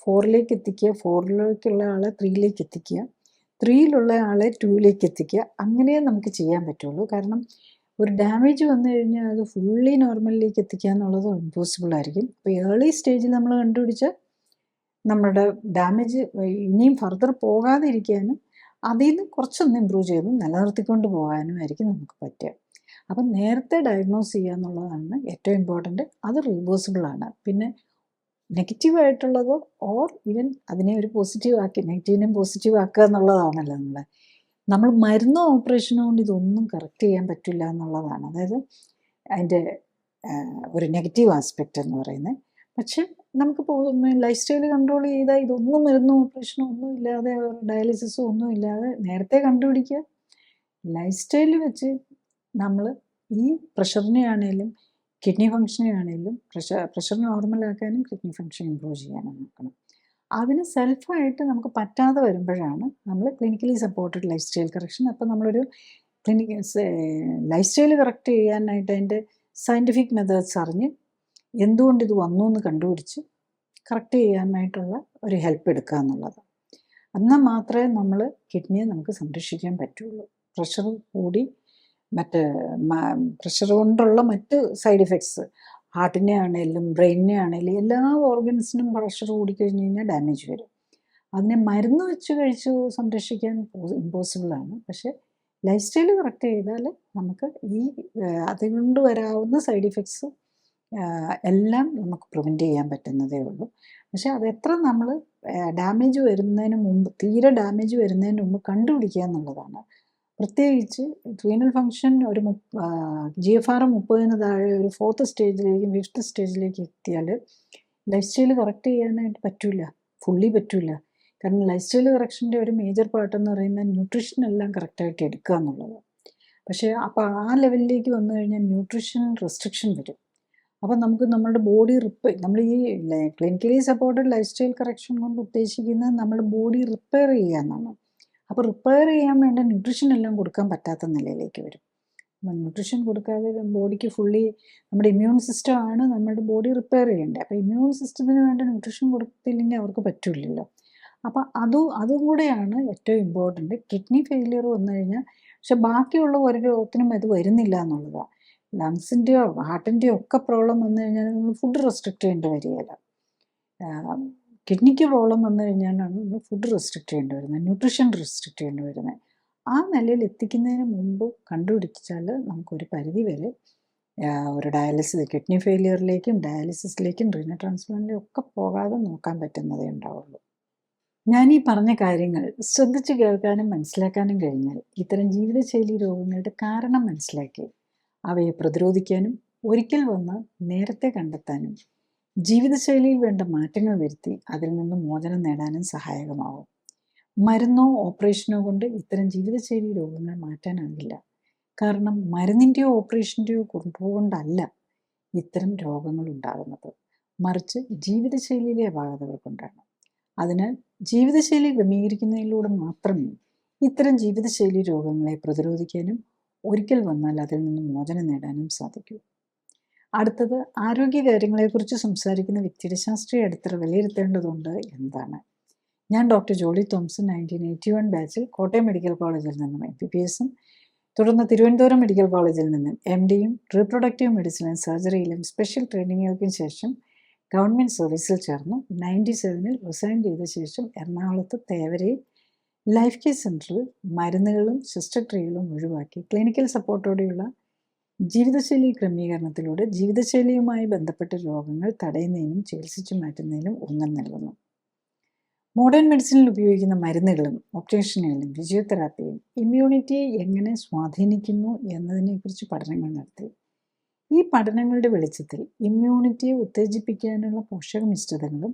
4 എത്തിക്കുക, 4 ആളെ 3 എത്തിക്കുക, 3 ആളെ 2 എത്തിക്കുക. അങ്ങനെ നമുക്ക് ചെയ്യാൻ പറ്റുള്ളൂ. കാരണം ഒരു ഡാമേജ് വന്നു കഴിഞ്ഞാൽ അത് ഫുള്ളി നോർമലിലേക്ക് എത്തിക്കുക എന്നുള്ളത് ഇമ്പോസിബിൾ ആയിരിക്കും. അപ്പോൾ ഏർലി സ്റ്റേജിൽ നമ്മൾ കണ്ടുപിടിച്ച നമ്മുടെ ഡാമേജ് ഇനിയും ഫർദർ പോകാതിരിക്കാനും അതിൽ നിന്ന് കുറച്ചൊന്ന് ഇമ്പ്രൂവ് ചെയ്ത് നിലനിർത്തിക്കൊണ്ട് പോകാനും ആയിരിക്കും നമുക്ക് പറ്റുക. അപ്പം നേരത്തെ ഡയഗ്നോസ് ചെയ്യുക എന്നുള്ളതാണ് ഏറ്റവും ഇമ്പോർട്ടൻറ്റ്. അത് റിവേഴ്സിബിളാണ്. പിന്നെ നെഗറ്റീവായിട്ടുള്ളത് ഓർ ഈവൻ അതിനെ ഒരു പോസിറ്റീവ് ആക്കി, നെഗറ്റീവിനെയും പോസിറ്റീവ് ആക്കുക എന്നുള്ളതാണല്ലോ നമ്മൾ മരുന്നോ ഓപ്പറേഷനോ കൊണ്ട് ഇതൊന്നും കറക്റ്റ് ചെയ്യാൻ പറ്റില്ല എന്നുള്ളതാണ്. അതായത് അതിൻ്റെ ഒരു നെഗറ്റീവ് ആസ്പെക്റ്റ് എന്ന് പറയുന്നത്. പക്ഷെ നമുക്കിപ്പോൾ ലൈഫ് സ്റ്റൈൽ കൺട്രോൾ ചെയ്താൽ ഇതൊന്നും മരുന്നോ ഓപ്പറേഷനോ ഒന്നും ഇല്ലാതെ, ഡയാലിസിസോ ഒന്നും ഇല്ലാതെ നേരത്തെ കണ്ടുപിടിക്കുക. ലൈഫ് സ്റ്റൈൽ വെച്ച് നമ്മൾ ഈ പ്രഷറിനെ ആണെങ്കിലും കിഡ്നി ഫങ്ഷനെ ആണെങ്കിലും പ്രഷർ നോർമലാക്കാനും കിഡ്നി ഫങ്ഷൻ ഇമ്പ്രൂവ് ചെയ്യാനും നോക്കണം. അതിന് സെൽഫായിട്ട് നമുക്ക് പറ്റാതെ വരുമ്പോഴാണ് നമ്മൾ clinically supported life style correction. അപ്പോൾ നമ്മളൊരു ലൈഫ് സ്റ്റൈൽ കറക്റ്റ് ചെയ്യാനായിട്ട് അതിൻ്റെ സയൻറ്റിഫിക് മെത്തേഡ്സ് അറിഞ്ഞ് എന്തുകൊണ്ട് ഇത് വന്നു എന്ന് കണ്ടുപിടിച്ച് കറക്റ്റ് ചെയ്യാനായിട്ടുള്ള ഒരു ഹെൽപ്പ് എടുക്കുക എന്നുള്ളത്. എന്നാൽ മാത്രമേ നമ്മൾ കിഡ്നിയെ നമുക്ക് സംരക്ഷിക്കാൻ പറ്റുള്ളൂ. പ്രഷർ കൂടി പ്രഷർ കൊണ്ടുള്ള മറ്റ് സൈഡ് ഇഫക്ട്സ്, ഹാർട്ടിനെ ആണെങ്കിലും ബ്രെയിനിനെ ആണെങ്കിലും എല്ലാ ഓർഗൻസിനും പ്രഷർ കൂടിക്കഴിഞ്ഞ് കഴിഞ്ഞാൽ ഡാമേജ് വരും. അതിനെ മരുന്ന് വെച്ച് കഴിച്ച് സംരക്ഷിക്കാൻ ഇമ്പോസിബിളാണ്. പക്ഷേ ലൈഫ് സ്റ്റൈൽ കറക്റ്റ് ചെയ്താൽ നമുക്ക് ഈ അതുകൊണ്ട് വരാവുന്ന സൈഡ് ഇഫക്ട്സ് എല്ലാം നമുക്ക് പ്രിവെൻറ്റ് ചെയ്യാൻ പറ്റുന്നതേ ഉള്ളൂ. പക്ഷേ അതെത്ര നമ്മൾ ഡാമേജ് വരുന്നതിന് മുമ്പ്, തീരെ ഡാമേജ് വരുന്നതിന് മുമ്പ് കണ്ടുപിടിക്കുക എന്നുള്ളതാണ്. പ്രത്യേകിച്ച് റീനൽ ഫങ്ഷൻ ഒരു GFR 30 താഴെ ഒരു 4th സ്റ്റേജിലേക്കും 5th സ്റ്റേജിലേക്ക് എത്തിയാൽ ലൈഫ് സ്റ്റൈൽ കറക്റ്റ് ചെയ്യാനായിട്ട് പറ്റില്ല, ഫുള്ളി പറ്റില്ല. കാരണം ലൈഫ് സ്റ്റൈൽ കറക്ഷൻ്റെ ഒരു മേജർ പാർട്ട് എന്ന് പറയുന്നത് ന്യൂട്രീഷൻ എല്ലാം കറക്റ്റായിട്ട് എടുക്കുക എന്നുള്ളത്. പക്ഷേ അപ്പോൾ ആ ലെവലിലേക്ക് വന്നു കഴിഞ്ഞാൽ ന്യൂട്രീഷൻ റെസ്ട്രിക്ഷൻ വരും. അപ്പം നമുക്ക് നമ്മുടെ ബോഡി നമ്മൾ ഈ clinically supported life style correction കൊണ്ട് ഉദ്ദേശിക്കുന്നത് നമ്മുടെ ബോഡി റിപ്പയർ ചെയ്യുക എന്നാണ്. അപ്പോൾ റിപ്പയർ ചെയ്യാൻ വേണ്ട ന്യൂട്രീഷൻ എല്ലാം കൊടുക്കാൻ പറ്റാത്ത നിലയിലേക്ക് വരും. ന്യൂട്രീഷൻ കൊടുക്കാതെ ബോഡിക്ക് ഫുള്ളി നമ്മുടെ ഇമ്മ്യൂൺ സിസ്റ്റമാണ് നമ്മുടെ ബോഡി റിപ്പയർ ചെയ്യേണ്ടത്. അപ്പോൾ ഇമ്മ്യൂൺ സിസ്റ്റത്തിന് വേണ്ട ന്യൂട്രീഷൻ കൊടുത്തില്ലെങ്കിൽ അവർക്ക് പറ്റില്ലല്ലോ. അപ്പോൾ അതും കൂടെയാണ് ഏറ്റവും ഇമ്പോർട്ടൻറ്റ്. കിഡ്നി ഫെയിലിയർ വന്നു കഴിഞ്ഞാൽ, പക്ഷെ ബാക്കിയുള്ള ഒരു രോഗത്തിനും അത് വരുന്നില്ല എന്നുള്ളതാണ്. ലങ്സിൻ്റെയോ ഹാർട്ടിൻ്റെയോ ഒക്കെ പ്രോബ്ലം വന്നു കഴിഞ്ഞാൽ നമ്മൾ ഫുഡ് റെസ്ട്രിക്റ്റ് ചെയ്യേണ്ടി വരികയില്ല. കിഡ്നിക്ക് പ്രോബ്ലം വന്നു കഴിഞ്ഞാലാണ് നമ്മൾ ഫുഡ് റെസ്ട്രിക്റ്റ് ചെയ്യേണ്ടി വരുന്നത്, ന്യൂട്രീഷൻ റെസ്ട്രിക്റ്റ് ചെയ്യേണ്ടി വരുന്നത്. ആ നിലയിൽ എത്തിക്കുന്നതിന് മുമ്പ് കണ്ടുപിടിച്ചാൽ നമുക്കൊരു പരിധി വരെ ഒരു കിഡ്നി ഫെയിലിയറിലേക്കും ഡയാലിസിസിലേക്കും റീനൽ ട്രാൻസ്പ്ലാന്റിലേക്കും ഒക്കെ പോകാതെ നോക്കാൻ പറ്റുന്നതേ ഉണ്ടാവുള്ളൂ. ഞാൻ ഈ പറഞ്ഞ കാര്യങ്ങൾ ശ്രദ്ധിച്ച് കേൾക്കാനും മനസ്സിലാക്കാനും കഴിഞ്ഞാൽ ഇത്തരം ജീവിതശൈലി രോഗങ്ങളുടെ കാരണം മനസ്സിലാക്കി അവയെ പ്രതിരോധിക്കാനും ഒരിക്കൽ വന്ന് നേരത്തെ കണ്ടെത്താനും ജീവിതശൈലിയിൽ വേണ്ട മാറ്റങ്ങൾ വരുത്തി അതിൽ നിന്ന് മോചനം നേടാനും സഹായകമാവും. മരുന്നോ ഓപ്പറേഷനോ കൊണ്ട് ഇത്തരം ജീവിതശൈലി രോഗങ്ങൾ മാറ്റാനാകില്ല. കാരണം മരുന്നിൻ്റെയോ ഓപ്പറേഷൻ്റെയോ കൊണ്ടല്ല ഇത്തരം രോഗങ്ങൾ ഉണ്ടാകുന്നത്, മറിച്ച് ജീവിതശൈലിയിലെ അപാകതകൾ കൊണ്ടാണ്. അതിനാൽ ജീവിതശൈലി ക്രമീകരിക്കുന്നതിലൂടെ മാത്രമേ ഇത്തരം ജീവിതശൈലി രോഗങ്ങളെ പ്രതിരോധിക്കാനും ഒരിക്കൽ വന്നാൽ അതിൽ നിന്ന് മോചനം നേടാനും സാധിക്കൂ. അടുത്തത്, ആരോഗ്യകാര്യങ്ങളെക്കുറിച്ച് സംസാരിക്കുന്ന വ്യക്തിയുടെ ശാസ്ത്രീയ അടിത്തറ വിലയിരുത്തേണ്ടതുണ്ട് എന്താണ്? ഞാൻ ഡോക്ടർ ജോളി തോംസൺ 1981 ബാച്ചിൽ കോട്ടയം മെഡിക്കൽ കോളേജിൽ നിന്നും MBBS-ഉം തുടർന്ന് തിരുവനന്തപുരം മെഡിക്കൽ കോളേജിൽ നിന്നും MD-യും റീപ്രൊഡക്റ്റീവ് മെഡിസിനും സർജറിയിലും സ്പെഷ്യൽ ട്രെയിനിങ്ങുകൾക്കും ശേഷം ഗവൺമെൻറ് സർവീസിൽ ചേർന്നു. 97-ൽ റിസൈൻ ചെയ്ത ശേഷം എറണാകുളത്ത് തേവരയിൽ ലൈഫ് കെയർ സെൻറ്ററിൽ മരുന്നുകളും ശസ്ത്രക്രിയകളും ഒഴിവാക്കി ക്ലിനിക്കൽ സപ്പോർട്ടോടെയുള്ള ജീവിതശൈലി ക്രമീകരണത്തിലൂടെ ജീവിതശൈലിയുമായി ബന്ധപ്പെട്ട രോഗങ്ങൾ തടയുന്നതിനും ചികിത്സിച്ചു മാറ്റുന്നതിനും ഊന്നൽ നൽകുന്നു. മോഡേൺ മെഡിസിനിൽ ഉപയോഗിക്കുന്ന മരുന്നുകളും ഓപ്പറേഷനുകളും ഫിസിയോതെറാപ്പിയും ഇമ്മ്യൂണിറ്റിയെ എങ്ങനെ സ്വാധീനിക്കുന്നു എന്നതിനെക്കുറിച്ച് പഠനങ്ങൾ നടത്തി. ഈ പഠനങ്ങളുടെ വെളിച്ചത്തിൽ ഇമ്മ്യൂണിറ്റിയെ ഉത്തേജിപ്പിക്കാനുള്ള പോഷക മിശ്രിതങ്ങളും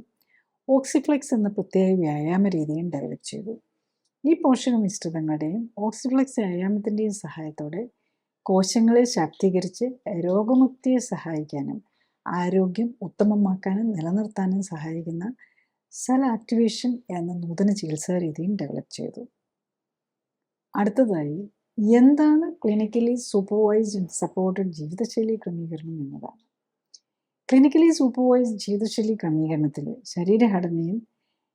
ഓക്സിഫ്ലെക്സ് എന്ന പ്രത്യേക വ്യായാമ രീതിയും ഡെവലപ്പ് ചെയ്തു. ഈ പോഷക മിശ്രിതങ്ങളുടെയും ഓക്സിഫ്ലെക്സ് വ്യായാമത്തിൻ്റെയും സഹായത്തോടെ കോശങ്ങളെ ശാക്തീകരിച്ച് രോഗമുക്തിയെ സഹായിക്കാനും ആരോഗ്യം ഉത്തമമാക്കാനും നിലനിർത്താനും സഹായിക്കുന്ന സെൽ ആക്ടിവേഷൻ എന്ന നൂതന ചികിത്സാ രീതിയും ഡെവലപ്പ് ചെയ്തു. അടുത്തതായി, എന്താണ് ക്ലിനിക്കലി സൂപ്പർവൈസ്ഡ് ആൻഡ് സപ്പോർട്ടഡ് ജീവിതശൈലി ക്രമീകരണം എന്നതാണ്. ക്ലിനിക്കലി സൂപ്പർവൈസ്ഡ് ജീവിതശൈലി ക്രമീകരണത്തിൽ ശരീരഘടനയും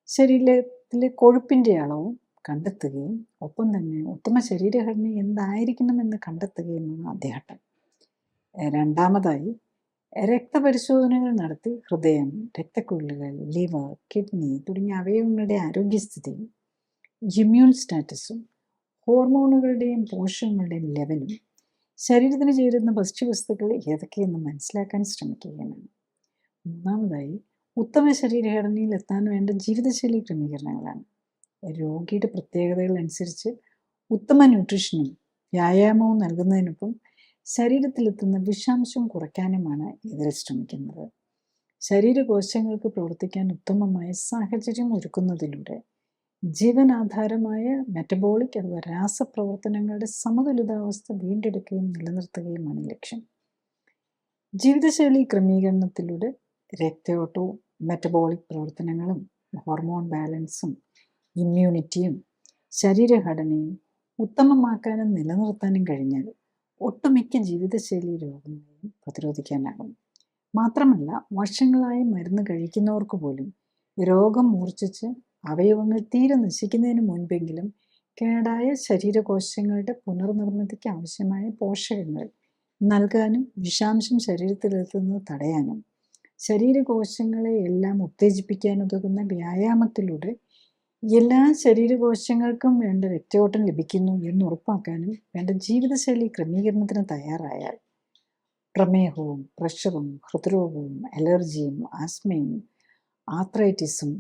ശരീരത്തിലെ കൊഴുപ്പിൻ്റെ അളവും കണ്ടെത്തുകയും ഒപ്പം തന്നെ ഉത്തമ ശരീരഘടന എന്തായിരിക്കണമെന്ന് കണ്ടെത്തുകയുമാണ് ആദ്യഘട്ടം. രണ്ടാമതായി, രക്തപരിശോധനകൾ നടത്തി ഹൃദയം, രക്തക്കുഴലുകൾ, ലിവർ, കിഡ്നി തുടങ്ങിയ അവയവങ്ങളുടെ ആരോഗ്യസ്ഥിതിയും ഇമ്മ്യൂൺ സ്റ്റാറ്റസും ഹോർമോണുകളുടെയും പോഷകങ്ങളുടെയും ലെവലും ശരീരത്തിന് ചേരുന്ന ഭക്ഷ്യവസ്തുക്കൾ ഏതൊക്കെയെന്ന് മനസ്സിലാക്കാൻ ശ്രമിക്കുകയാണ്. മൂന്നാമതായി, ഉത്തമ ശരീരഘടനയിൽ എത്താൻ വേണ്ട ജീവിതശൈലി ക്രമീകരണങ്ങളാണ്. രോഗിയുടെ പ്രത്യേകതകൾ അനുസരിച്ച് ഉത്തമ ന്യൂട്രീഷനും വ്യായാമവും നൽകുന്നതിനൊപ്പം ശരീരത്തിലെത്തുന്ന വിഷാംശം കുറയ്ക്കാനുമാണ് ഇതിൽ ശ്രമിക്കുന്നത്. ശരീരകോശങ്ങൾക്ക് പ്രവർത്തിക്കാൻ ഉത്തമമായ സാഹചര്യം ഒരുക്കുന്നതിലൂടെ ജീവനാധാരമായ മെറ്റബോളിക് അഥവാ രാസപ്രവർത്തനങ്ങളുടെ സമതുലിതാവസ്ഥ വീണ്ടെടുക്കുകയും നിലനിർത്തുകയുമാണ് ലക്ഷ്യം. ജീവിതശൈലി ക്രമീകരണത്തിലൂടെ രക്തയോട്ടവും മെറ്റബോളിക് പ്രവർത്തനങ്ങളും ഹോർമോൺ ബാലൻസും ഇമ്മ്യൂണിറ്റിയും ശരീരഘടനയും ഉത്തമമാക്കാനും നിലനിർത്താനും കഴിഞ്ഞാൽ ഒട്ടുമിക്ക ജീവിതശൈലി രോഗങ്ങളെയും പ്രതിരോധിക്കാനാകും. മാത്രമല്ല, വർഷങ്ങളായി മരുന്ന് കഴിക്കുന്നവർക്ക് പോലും രോഗം മൂർച്ഛിച്ച് അവയവങ്ങൾ തീരെ നശിക്കുന്നതിന് മുൻപെങ്കിലും കേടായ ശരീരകോശങ്ങളുടെ പുനർനിർമ്മിതിക്ക് ആവശ്യമായ പോഷകങ്ങൾ നൽകാനും വിഷാംശം ശരീരത്തിലെത്തുന്നത് തടയാനും ശരീരകോശങ്ങളെ എല്ലാം ഉത്തേജിപ്പിക്കാനുതകുന്ന വ്യായാമത്തിലൂടെ എല്ലാ ശരീരകോശങ്ങൾക്കും വേണ്ട രക്തയോട്ടം ലഭിക്കുന്നു എന്ന് ഉറപ്പാക്കാനും വേണ്ട ജീവിതശൈലി ക്രമീകരണത്തിന് തയ്യാറായാൽ പ്രമേഹവും പ്രഷറും ഹൃദ്രോഗവും അലർജിയും ആസ്മയും ആർത്രൈറ്റിസും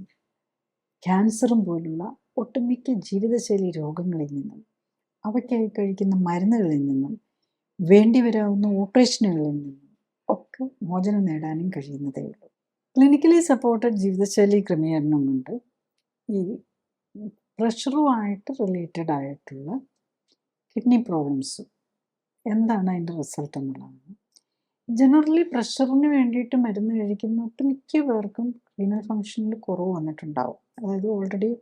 ക്യാൻസറും പോലുള്ള ഒട്ടുമിക്ക ജീവിതശൈലി രോഗങ്ങളിൽ നിന്നും അവയ്ക്കായി കഴിക്കുന്ന മരുന്നുകളിൽ നിന്നും വേണ്ടിവരാവുന്ന ഓപ്പറേഷനുകളിൽ നിന്നും ഒക്കെ മോചനം നേടാനും കഴിയുന്നതേ ഉള്ളൂ. ക്ലിനിക്കലി സപ്പോർട്ടഡ് ജീവിതശൈലി ക്രമീകരണം കൊണ്ട് ഈ പ്രഷറുമായിട്ട് റിലേറ്റഡ് ആയിട്ടുള്ള കിഡ്നി പ്രോബ്ലംസ് എന്താണ് അതിൻ്റെ റിസൾട്ട് എന്നുള്ളതാണ്. ജനറലി പ്രഷറിന് വേണ്ടിയിട്ട് മരുന്ന് കഴിക്കുന്ന ഒട്ടുമിക്ക പേർക്കും റീനൽ ഫങ്ഷനിൽ കുറവ് വന്നിട്ടുണ്ടാവും. അതായത് ഓൾറെഡി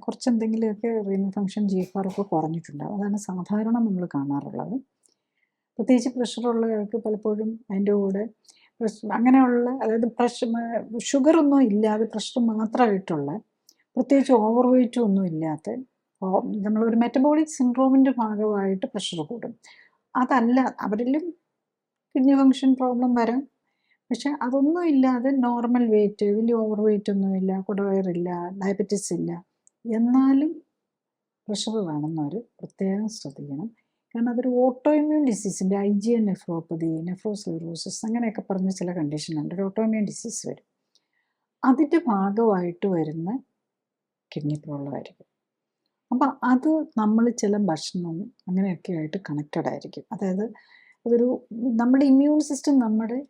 കുറച്ചെന്തെങ്കിലുമൊക്കെ റീനൽ ഫങ്ഷൻ GFR ഒക്കെ കുറഞ്ഞിട്ടുണ്ടാവും. അതാണ് സാധാരണ നമ്മൾ കാണാറുള്ളത്. പ്രത്യേകിച്ച് പ്രഷറുള്ളവർക്ക് പലപ്പോഴും അതിൻ്റെ കൂടെ അങ്ങനെയുള്ള, അതായത് ഷുഗറൊന്നും ഇല്ലാതെ പ്രഷർ മാത്രമായിട്ടുള്ള, പ്രത്യേകിച്ച് ഓവർ വെയ്റ്റും ഒന്നും ഇല്ലാത്ത, നമ്മളൊരു മെറ്റബോളിക് സിൻഡ്രോമിൻ്റെ ഭാഗമായിട്ട് പ്രഷർ കൂടും. അതല്ല, അവരിലും കിഡ്നി ഫങ്ഷൻ പ്രോബ്ലം വരാം. പക്ഷെ അതൊന്നും ഇല്ലാതെ നോർമൽ വെയിറ്റ്, വലിയ ഓവർ വെയിറ്റ് ഒന്നുമില്ല, കുടവയറില്ല, ഡയബറ്റിസ് ഇല്ല, എന്നാലും പ്രഷർ വേണമെന്നവർ പ്രത്യേകം ശ്രദ്ധിക്കണം. കാരണം അതൊരു ഓട്ടോ ഇമ്മ്യൂൺ ഡിസീസിൻ്റെ IgA നെഫ്രോപ്പതി, നെഫ്രോസ്ക്ലെറോസിസ് അങ്ങനെയൊക്കെ പറഞ്ഞ ചില കണ്ടീഷനുണ്ട്. ഒരു ഓട്ടോ ഇമ്മ്യൂൺ ഡിസീസ് വരും. അതിൻ്റെ ഭാഗമായിട്ട് വരുന്ന കിഡ്നി പ്രോബ്ലം ആയിരിക്കും. അപ്പം അത് നമ്മൾ ചില ഭക്ഷണം അങ്ങനെയൊക്കെ ആയിട്ട് കണക്റ്റഡ് ആയിരിക്കും. അതായത് അതൊരു നമ്മുടെ ഇമ്മ്യൂൺ സിസ്റ്റം നമ്മുടെ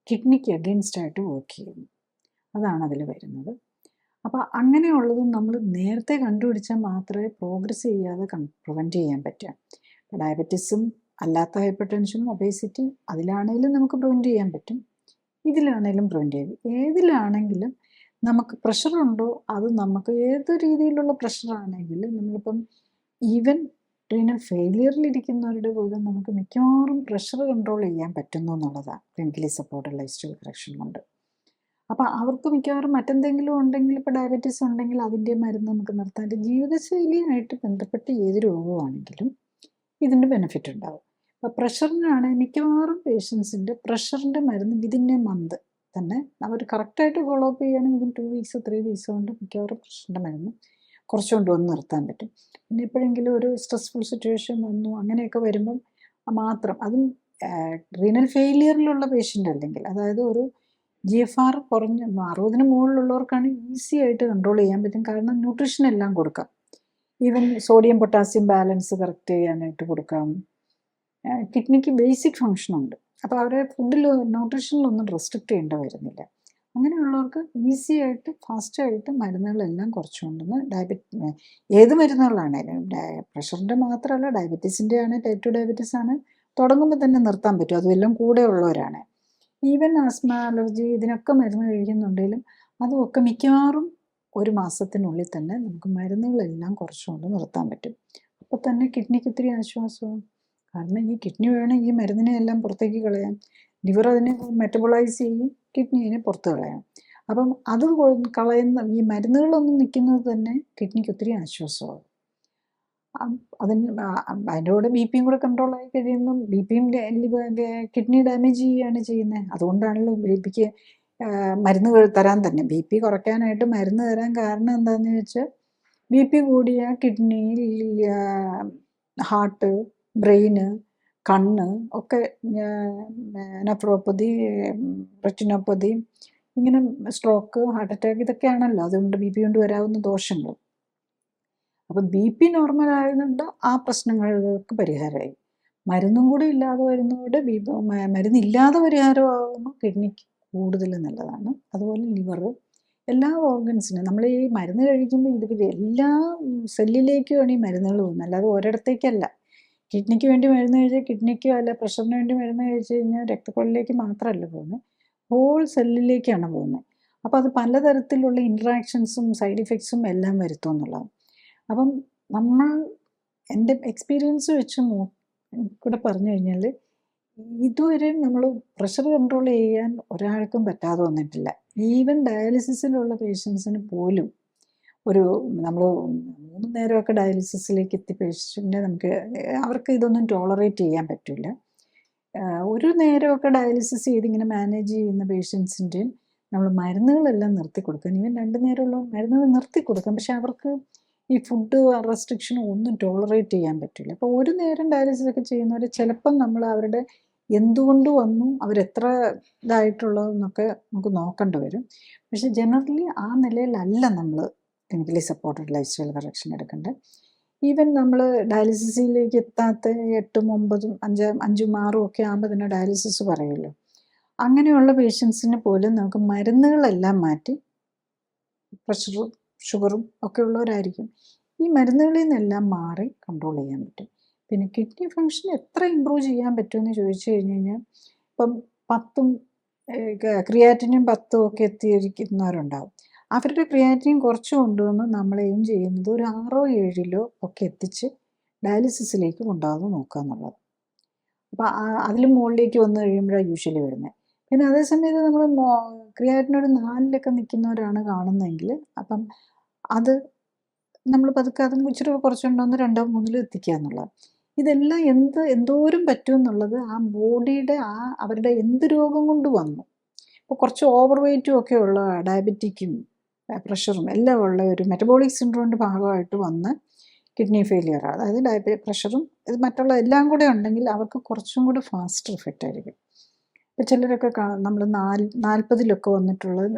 കിഡ്നിക്ക് അഗെയിൻസ്റ്റ് ആയിട്ട് വർക്ക് ചെയ്യുന്നു. അതാണ് അതിൽ വരുന്നത്. അപ്പോൾ അങ്ങനെയുള്ളതും നമ്മൾ നേരത്തെ കണ്ടുപിടിച്ചാൽ മാത്രമേ പ്രോഗ്രസ് ചെയ്യാതെ പ്രിവെൻറ്റ് ചെയ്യാൻ പറ്റുക. ഡയബറ്റിസും അല്ലാത്ത ഹൈപ്പർ ടെൻഷനും ഒബേസിറ്റി അതിലാണെങ്കിലും നമുക്ക് പ്രിവെൻറ്റ് ചെയ്യാൻ പറ്റും, ഇതിലാണെങ്കിലും പ്രിവെൻറ്റ് ചെയ്യും. ഏതിലാണെങ്കിലും നമുക്ക് പ്രഷറുണ്ടോ, അത് നമുക്ക് ഏത് രീതിയിലുള്ള പ്രഷറാണെങ്കിലും നമ്മളിപ്പം ഈവൻ റീനൽ ഫെയിലിയറിലിരിക്കുന്നവരുടെ പോലും നമുക്ക് മിക്കവാറും പ്രഷർ കൺട്രോൾ ചെയ്യാൻ പറ്റുന്നു എന്നുള്ളതാണ് clinically supported life style correction കൊണ്ട്. അപ്പോൾ അവർക്ക് മിക്കവാറും മറ്റെന്തെങ്കിലും ഉണ്ടെങ്കിൽ, ഇപ്പോൾ ഡയബറ്റീസ് ഉണ്ടെങ്കിൽ അതിൻ്റെ മരുന്ന് നമുക്ക് നിർത്താൻ, ജീവിതശൈലിയായിട്ട് ബന്ധപ്പെട്ട് ഏത് രോഗമാണെങ്കിലും ഇതിൻ്റെ ബെനിഫിറ്റ് ഉണ്ടാവും. അപ്പോൾ പ്രഷറിനാണ് മിക്കവാറും പേഷ്യൻസിൻ്റെ പ്രഷറിൻ്റെ മരുന്ന് വിതിൻ എ മന്ത് തന്നെ അവർ കറക്റ്റായിട്ട് ഫോളോ അപ്പ് ചെയ്യുകയാണെങ്കിൽ വിതിൻ 2 വീക്സ് 3 വീക്സ് കൊണ്ട് മിക്കവാറും പ്രഷറിൻ്റെ മരുന്ന് കുറച്ചുകൊണ്ട് വന്ന് നിർത്താൻ പറ്റും. പിന്നെ എപ്പോഴെങ്കിലും ഒരു സ്ട്രെസ്ഫുൾ സിറ്റുവേഷൻ വന്നു അങ്ങനെയൊക്കെ വരുമ്പം മാത്രം, അതും റീനൽ ഫെയിലിയറിലുള്ള പേഷ്യൻ്റ് അല്ലെങ്കിൽ, അതായത് ഒരു GFR കുറഞ്ഞ 60 മുകളിലുള്ളവർക്കാണ് ഈസി ആയിട്ട് കൺട്രോൾ ചെയ്യാൻ പറ്റും. കാരണം ന്യൂട്രീഷൻ എല്ലാം കൊടുക്കാം. Even sodium potassium balance correct ചെയ്യാനായിട്ട് കൊടുക്കാം. കിഡ്നിക്ക് ബേസിക് ഫങ്ഷനുണ്ട്. അപ്പോൾ അവരെ ഫുഡിൽ ന്യൂട്രീഷനിലൊന്നും റെസ്ട്രിക്റ്റ് ചെയ്യേണ്ട വരുന്നില്ല. അങ്ങനെയുള്ളവർക്ക് ഈസി ആയിട്ട് ഫാസ്റ്റായിട്ട് മരുന്നുകളെല്ലാം കുറച്ചുകൊണ്ടെന്ന് ഏത് മരുന്നുകളാണേലും പ്രഷറിൻ്റെ മാത്രമല്ല, ഡയബറ്റീസിൻ്റെ ആണ്, ടൈപ്പ് 2 ഡയബറ്റീസ് ആണ്, തുടങ്ങുമ്പോൾ തന്നെ നിർത്താൻ പറ്റും. അതുമെല്ലാം കൂടെ ഉള്ളവരാണ്. ഈവൻ ആസ്മ, അലർജി ഇതിനൊക്കെ മരുന്ന് കഴിക്കുന്നുണ്ടെങ്കിലും അതുമൊക്കെ മിക്കവാറും 1 മാസത്തിനുള്ളിൽ തന്നെ നമുക്ക് മരുന്നുകളെല്ലാം കുറച്ചുകൊണ്ട് നിർത്താൻ പറ്റും. അപ്പോൾ തന്നെ കിഡ്നിക്ക് ഒത്തിരി ആശ്വാസവും. കാരണം ഈ കിഡ്നി വേണം ഈ മരുന്നിനെ എല്ലാം പുറത്തേക്ക് കളയാൻ. ലിവർ അതിനെ മെറ്റബോളൈസ് ചെയ്യും, കിഡ്നിനെ പുറത്ത് കളയാം. അപ്പം അത് കളയുന്ന ഈ മരുന്നുകളൊന്നും നിൽക്കുന്നത് തന്നെ കിഡ്നിക്ക് ഒത്തിരി ആശ്വാസമാകും. അതിൻ്റെ കൂടെ BP കൂടെ കൺട്രോൾ ആയി കഴിയുമ്പം BPയും കിഡ്നി ഡാമേജ് ചെയ്യുകയാണ് ചെയ്യുന്നത്. അതുകൊണ്ടാണല്ലോ BP മരുന്ന് തരാൻ തന്നെ, BP കുറയ്ക്കാനായിട്ട് മരുന്ന് തരാൻ കാരണം എന്താണെന്ന് വെച്ചാൽ BP കൂടിയ കിഡ്നി, ഹാർട്ട്, ബ്രെയിന്, കണ്ണ് ഒക്കെ നെഫ്രോപ്പതി, റെറ്റിനോപ്പതി, ഇങ്ങനെ സ്ട്രോക്ക്, ഹാർട്ട് അറ്റാക്ക് ഇതൊക്കെയാണല്ലോ അതുകൊണ്ട് BP കൊണ്ട് വരാവുന്ന ദോഷങ്ങൾ. അപ്പം BP നോർമൽ ആയതുകൊണ്ട് ആ പ്രശ്നങ്ങൾക്ക് പരിഹാരമായി. മരുന്നും കൂടി ഇല്ലാതെ വരുന്നതോടെ മരുന്നില്ലാതെ പരിഹാരമാകുമ്പോൾ കിഡ്നിക്ക് കൂടുതൽ നല്ലതാണ്. അതുപോലെ ലിവർ, എല്ലാ ഓർഗൻസിനും നമ്മൾ ഈ മരുന്ന് കഴിക്കുമ്പോൾ ഇത് എല്ലാ സെല്ലിലേക്കുമാണ് ഈ മരുന്നുകൾ പോകുന്നത്, അല്ലാതെ ഒരിടത്തേക്കല്ല. കിഡ്നിക്ക് വേണ്ടി മരുന്ന് കഴിച്ചാൽ കിഡ്നിക്കോ അല്ല പ്രഷറിന് വേണ്ടി മരുന്ന് കഴിച്ച് കഴിഞ്ഞാൽ രക്തക്കുഴലിലേക്ക് മാത്രമല്ല പോകുന്നത്, ഹോൾ സെല്ലിലേക്കാണ് പോകുന്നത്. അപ്പോൾ അത് പലതരത്തിലുള്ള ഇൻട്രാക്ഷൻസും സൈഡ് ഇഫക്ട്സും എല്ലാം വരുത്തും എന്നുള്ളതാണ്. അപ്പം നമ്മൾ എൻ്റെ എക്സ്പീരിയൻസ് വെച്ച് കൂടെ പറഞ്ഞു കഴിഞ്ഞാൽ ഇതുവരെ നമ്മൾ പ്രഷർ കൺട്രോൾ ചെയ്യാൻ ഒരാൾക്കും പറ്റാതെ വന്നിട്ടില്ല. ഈവൻ ഡയാലിസിസിലുള്ള പേഷ്യൻസിന് പോലും നമ്മൾ 3 നേരമൊക്കെ ഡയാലിസിസിലേക്ക് എത്തിയ പേഷ്യൻറ്റിനെ അവർക്ക് ഇതൊന്നും ടോളറേറ്റ് ചെയ്യാൻ പറ്റില്ല. ഒരു നേരമൊക്കെ ഡയാലിസിസ് ചെയ്തിങ്ങനെ മാനേജ് ചെയ്യുന്ന പേഷ്യൻസിൻ്റെ നമ്മൾ മരുന്നുകളെല്ലാം നിർത്തി കൊടുക്കാം. ഈവൻ 2 നേരമുള്ള മരുന്നുകൾ നിർത്തി കൊടുക്കാം. പക്ഷെ അവർക്ക് ഈ ഫുഡ് റെസ്ട്രിക്ഷനും ഒന്നും ടോളറേറ്റ് ചെയ്യാൻ പറ്റില്ല. അപ്പോൾ ഒരു നേരം ഡയാലിസിസ് ഒക്കെ ചെയ്യുന്നവർ ചിലപ്പം നമ്മൾ അവരുടെ എന്തുകൊണ്ട് വന്നു, അവരെത്ര ഇതായിട്ടുള്ളതെന്നൊക്കെ നമുക്ക് നോക്കേണ്ടി വരും. പക്ഷെ ജനറലി ആ നിലയിലല്ല നമ്മൾ clinically supported life style correction എടുക്കേണ്ടത്. ഈവൻ നമ്മൾ ഡയാലിസിസിലേക്ക് എത്താത്ത 8ഉം 9ഉം 5ഉം 6ഉം ഒക്കെ ആകുമ്പോൾ തന്നെ ഡയാലിസിസ് പറയുമല്ലോ. അങ്ങനെയുള്ള പേഷ്യൻസിന് പോലും നമുക്ക് മരുന്നുകളെല്ലാം മാറ്റി, പ്രഷറും ഷുഗറും ഒക്കെ ഉള്ളവരായിരിക്കും, ഈ മരുന്നുകളിൽ നിന്നെല്ലാം മാറി കൺട്രോൾ ചെയ്യാൻ പറ്റും. പിന്നെ കിഡ്നി ഫങ്ഷൻ എത്ര ഇമ്പ്രൂവ് ചെയ്യാൻ പറ്റുമെന്ന് ചോദിച്ചു കഴിഞ്ഞ് കഴിഞ്ഞാൽ, ഇപ്പം 10ഉം ക്രിയാറ്റിനും 10ഉം ഒക്കെ എത്തിയിരിക്കുന്നവരുണ്ടാവും. അവരുടെ ക്രിയാറ്റിൻ കുറച്ച് കൊണ്ടുവന്ന് നമ്മൾ എയിം ചെയ്യുന്നത് ഒരു 6ഓ 7ലോ ഒക്കെ എത്തിച്ച് ഡയാലിസിസിലേക്ക് കൊണ്ടുവന്ന് നോക്കുക എന്നുള്ളത്. അപ്പോൾ അതിലും മുകളിലേക്ക് വന്നു കഴിയുമ്പോഴാണ് യൂഷ്വലി വരുന്നത്. പിന്നെ അതേസമയത്ത് നമ്മൾ ക്രിയാറ്റിനൊരു 4ലൊക്കെ നിൽക്കുന്നവരാണ് കാണുന്നതെങ്കിൽ, അപ്പം അത് നമ്മൾ പതുക്കെ അതും ഇച്ചിരി കുറച്ചുകൊണ്ടുവന്ന് 2ഓ 3ലോ എത്തിക്കുക എന്നുള്ളത്. ഇതെല്ലാം എന്തോരം പറ്റുമെന്നുള്ളത് ആ ബോഡിയുടെ അവരുടെ എന്ത് രോഗം കൊണ്ട് വന്നു. ഇപ്പോൾ കുറച്ച് ഓവർ വെയ്റ്റും ഒക്കെ ഉള്ള ഡയബറ്റിക്കും പ്രഷറും എല്ലാം ഉള്ള ഒരു മെറ്റബോളിക് സിൻഡ്രോമിൻ്റെ ഭാഗമായിട്ട് വന്ന് കിഡ്നി ഫെയിലിയർ, അതായത് പ്രഷറും ഇത് മറ്റുള്ള എല്ലാം കൂടെ ഉണ്ടെങ്കിൽ അവർക്ക് കുറച്ചും കൂടി ഫാസ്റ്റർ ഇഫക്റ്റ് ആയിരിക്കും. ഇപ്പോൾ ചിലരൊക്കെ നമ്മൾ 40ലൊക്കെ വന്നിട്ടുള്ളത്,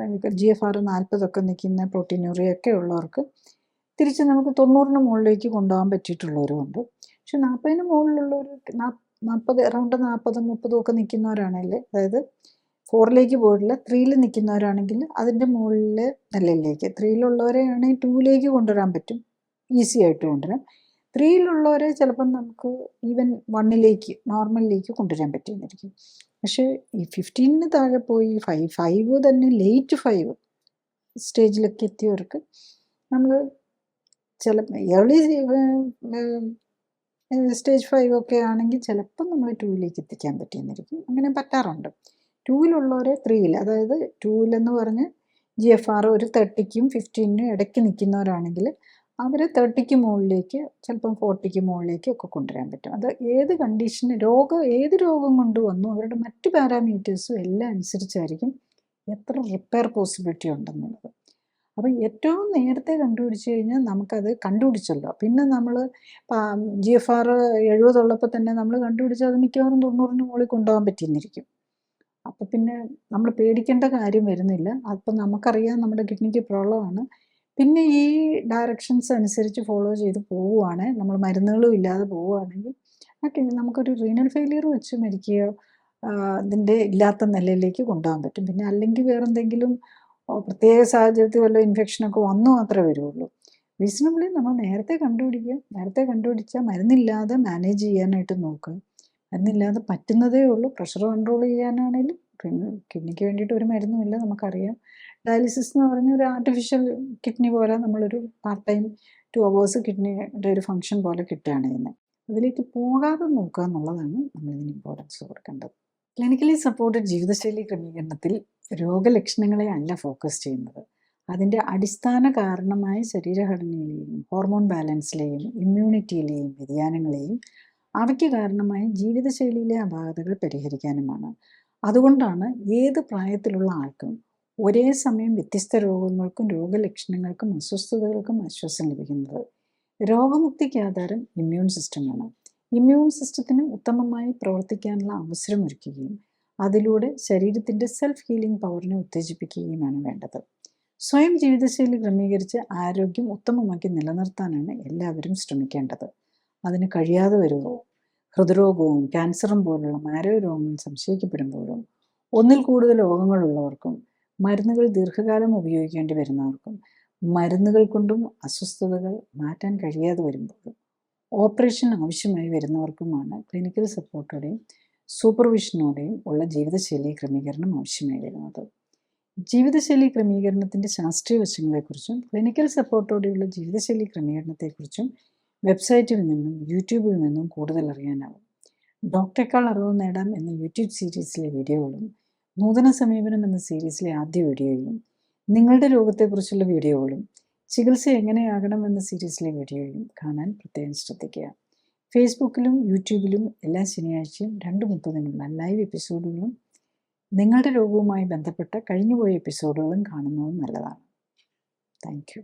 GFR 40ഒക്കെ നിൽക്കുന്ന പ്രോട്ടീനൂറിയൊക്കെ ഉള്ളവർക്ക് തിരിച്ച് നമുക്ക് 90ന് മുകളിലേക്ക് കൊണ്ടുപോകാൻ പറ്റിയിട്ടുള്ളവരുമുണ്ട്. പക്ഷെ 40ന് മുകളിലുള്ളവർ 40 അറൗണ്ട് 40, 30 ഒക്കെ നിൽക്കുന്നവരാണെങ്കിൽ, അതായത് 4ലേക്ക് പോയിട്ടില്ല 3ൽ നിൽക്കുന്നവരാണെങ്കിൽ അതിൻ്റെ മുകളിൽ നിലയിലേക്ക്, 3ലുള്ളവരെ ആണെങ്കിൽ 2ലേക്ക് കൊണ്ടുവരാൻ പറ്റും, ഈസി ആയിട്ട് കൊണ്ടുവരാം. 3ലുള്ളവരെ ചിലപ്പം നമുക്ക് ഈവൻ 1ലേക്ക് നോർമലിലേക്ക് കൊണ്ടുവരാൻ പറ്റുമെന്നിരിക്കും. പക്ഷേ ഈ 15ന് താഴെ പോയി 5 തന്നെ ലേറ്റ് 5 സ്റ്റേജിലൊക്കെ എത്തിയവർക്ക് നമ്മൾ ഏർലി സ്റ്റേജ് 5 ഒക്കെ ആണെങ്കിൽ ചിലപ്പം നമ്മൾ 2ലേക്ക് എത്തിക്കാൻ പറ്റിയെന്നിരിക്കും. അങ്ങനെ പറ്റാറുണ്ട്. 2ലുള്ളവരെ 3ൽ, അതായത് 2ലെന്ന് പറഞ്ഞ് GFR ഒരു 30ക്കും 15നും ഇടയ്ക്ക് നിൽക്കുന്നവരാണെങ്കിൽ അവർ 30ക്ക് മുകളിലേക്ക്, ചിലപ്പം 40ക്ക് മുകളിലേക്ക് ഒക്കെ കൊണ്ടുവരാൻ പറ്റും. അത് ഏത് കണ്ടീഷന് ഏത് രോഗം കൊണ്ട് വന്നു അവരുടെ മറ്റ് പാരാമീറ്റേഴ്സും എല്ലാം അനുസരിച്ചായിരിക്കും എത്ര റിപ്പയർ പോസിബിലിറ്റി ഉണ്ടെന്നുള്ളത്. അപ്പം ഏറ്റവും നേരത്തെ കണ്ടുപിടിച്ച് കഴിഞ്ഞാൽ നമുക്കത് കണ്ടുപിടിച്ചല്ലോ. പിന്നെ നമ്മൾ GFR 70 ഉള്ളപ്പോൾ തന്നെ നമ്മൾ കണ്ടുപിടിച്ചാൽ അത് മിക്കവാറും 90ന് മുകളിൽ കൊണ്ടുപോകാൻ പറ്റിയെന്നിരിക്കും. അപ്പം പിന്നെ നമ്മൾ പേടിക്കേണ്ട കാര്യം വരുന്നില്ല. അപ്പം നമുക്കറിയാം നമ്മുടെ കിഡ്നിക്ക് പ്രോബ്ലമാണ്. പിന്നെ ഈ ഡയറക്ഷൻസ് അനുസരിച്ച് ഫോളോ ചെയ്ത് പോവുകയാണ്, നമ്മൾ മരുന്നുകളും ഇല്ലാതെ പോവുകയാണെങ്കിൽ നമുക്കൊരു റീനൽ ഫെയിലിയർ വെച്ച് മരിക്കുകയോ ഇതിൻ്റെ ഇല്ലാത്ത നിലയിലേക്ക് കൊണ്ടുപോകാൻ പറ്റും. പിന്നെ അല്ലെങ്കിൽ വേറെന്തെങ്കിലും പ്രത്യേക സാഹചര്യത്തിൽ വല്ല ഇൻഫെക്ഷനൊക്കെ വന്നു മാത്രമേ വരുള്ളൂ. റീസണബിളി നമ്മൾ നേരത്തെ കണ്ടുപിടിക്കുക, നേരത്തെ കണ്ടുപിടിച്ചാൽ മരുന്നില്ലാതെ മാനേജ് ചെയ്യാനായിട്ട് നോക്കുക. മരുന്നില്ലാതെ പറ്റുന്നതേ ഉള്ളൂ. പ്രഷർ കൺട്രോൾ ചെയ്യാനാണെങ്കിലും കിഡ്നിക്ക് വേണ്ടിയിട്ട് ഒരു മരുന്നുമില്ല, നമുക്കറിയാം. ഡയാലിസിസ് എന്ന് പറഞ്ഞ ഒരു ആർട്ടിഫിഷ്യൽ കിഡ്നി പോലെ നമ്മളൊരു പാർട്ട് ടൈം 2 hours കിഡ്നിയുടെ ഒരു ഫങ്ഷൻ പോലെ കിട്ടുകയാണ് ചെയ്യുന്നത്. അതിലേക്ക് പോകാതെ നോക്കുക എന്നുള്ളതാണ് നമ്മളിതിന് ഇമ്പോർട്ടൻസ് കൊടുക്കേണ്ടത്. ക്ലിനിക്കലി സപ്പോർട്ടഡ് ജീവിതശൈലി ക്രമീകരണത്തിൽ രോഗലക്ഷണങ്ങളെ അല്ല ഫോക്കസ് ചെയ്യുന്നത്, അതിൻ്റെ അടിസ്ഥാന കാരണമായ ശരീരഘടനയിലെയും ഹോർമോൺ ബാലൻസിലെയും ഇമ്മ്യൂണിറ്റിയിലെയും വ്യതിയാനങ്ങളെയും അവയ്ക്ക് കാരണമായ ജീവിതശൈലിയിലെ അപാകതകൾ പരിഹരിക്കാനുമാണ്. അതുകൊണ്ടാണ് ഏത് പ്രായത്തിലുള്ള ആൾക്കും ഒരേ സമയം വ്യത്യസ്ത രോഗങ്ങൾക്കും രോഗലക്ഷണങ്ങൾക്കും അസ്വസ്ഥതകൾക്കും ആശ്വാസം ലഭിക്കുന്നത്. രോഗമുക്തിക്ക് ആധാരം ഇമ്മ്യൂൺ സിസ്റ്റമാണ്. ഇമ്മ്യൂൺ സിസ്റ്റത്തിന് ഉത്തമമായി പ്രവർത്തിക്കാനുള്ള അവസരമൊരുക്കുകയും അതിലൂടെ ശരീരത്തിൻ്റെ സെൽഫ് ഹീലിംഗ് പവറിനെ ഉത്തേജിപ്പിക്കുകയുമാണ് വേണ്ടത്. സ്വയം ജീവിതശൈലി ക്രമീകരിച്ച് ആരോഗ്യം ഉത്തമമാക്കി നിലനിർത്താനാണ് എല്ലാവരും ശ്രമിക്കേണ്ടത്. അതിന് കഴിയാതെ വരുമോ? ഹൃദ്രോഗവും ക്യാൻസറും പോലുള്ള മാരകരോഗങ്ങൾ സംശയിക്കപ്പെടുമ്പോഴും ഒന്നിൽ കൂടുതൽ രോഗങ്ങളുള്ളവർക്കും മരുന്നുകൾ ദീർഘകാലം ഉപയോഗിക്കേണ്ടി വരുന്നവർക്കും മരുന്നുകൾ കൊണ്ടും അസ്വസ്ഥതകൾ മാറ്റാൻ കഴിയാതെ വരുമ്പോഴും ഓപ്പറേഷൻ ആവശ്യമായി വരുന്നവർക്കുമാണ് ക്ലിനിക്കൽ സപ്പോർട്ടോടെയും സൂപ്പർവിഷനോടെയും ഉള്ള ജീവിതശൈലി ക്രമീകരണം ആവശ്യമായി വരുന്നത്. ജീവിതശൈലി ക്രമീകരണത്തിൻ്റെ ശാസ്ത്രീയ വശങ്ങളെക്കുറിച്ചും ക്ലിനിക്കൽ സപ്പോർട്ടോടെയുള്ള ജീവിതശൈലി ക്രമീകരണത്തെക്കുറിച്ചും വെബ്സൈറ്റിൽ നിന്നും യൂട്യൂബിൽ നിന്നും കൂടുതൽ അറിയാനാവും. ഡോക്ടറേക്കാൾ അറിവ് നേടാം എന്ന യൂട്യൂബ് സീരീസിലെ വീഡിയോകളും നൂതന സമീപനം എന്ന സീരീസിലെ ആദ്യ വീഡിയോയും നിങ്ങളുടെ രോഗത്തെക്കുറിച്ചുള്ള വീഡിയോകളും ചികിത്സ എങ്ങനെയാകണം എന്ന സീരീസിലെ വീഡിയോയും കാണാൻ പ്രത്യേകം ശ്രദ്ധിക്കുക. ഫേസ്ബുക്കിലും യൂട്യൂബിലും എല്ലാ ശനിയാഴ്ചയും 2:30-നുള്ള ലൈവ് എപ്പിസോഡുകളും നിങ്ങളുടെ രോഗവുമായി ബന്ധപ്പെട്ട കഴിഞ്ഞുപോയ എപ്പിസോഡുകളും കാണുന്നത് നല്ലതാണ്. Thank you.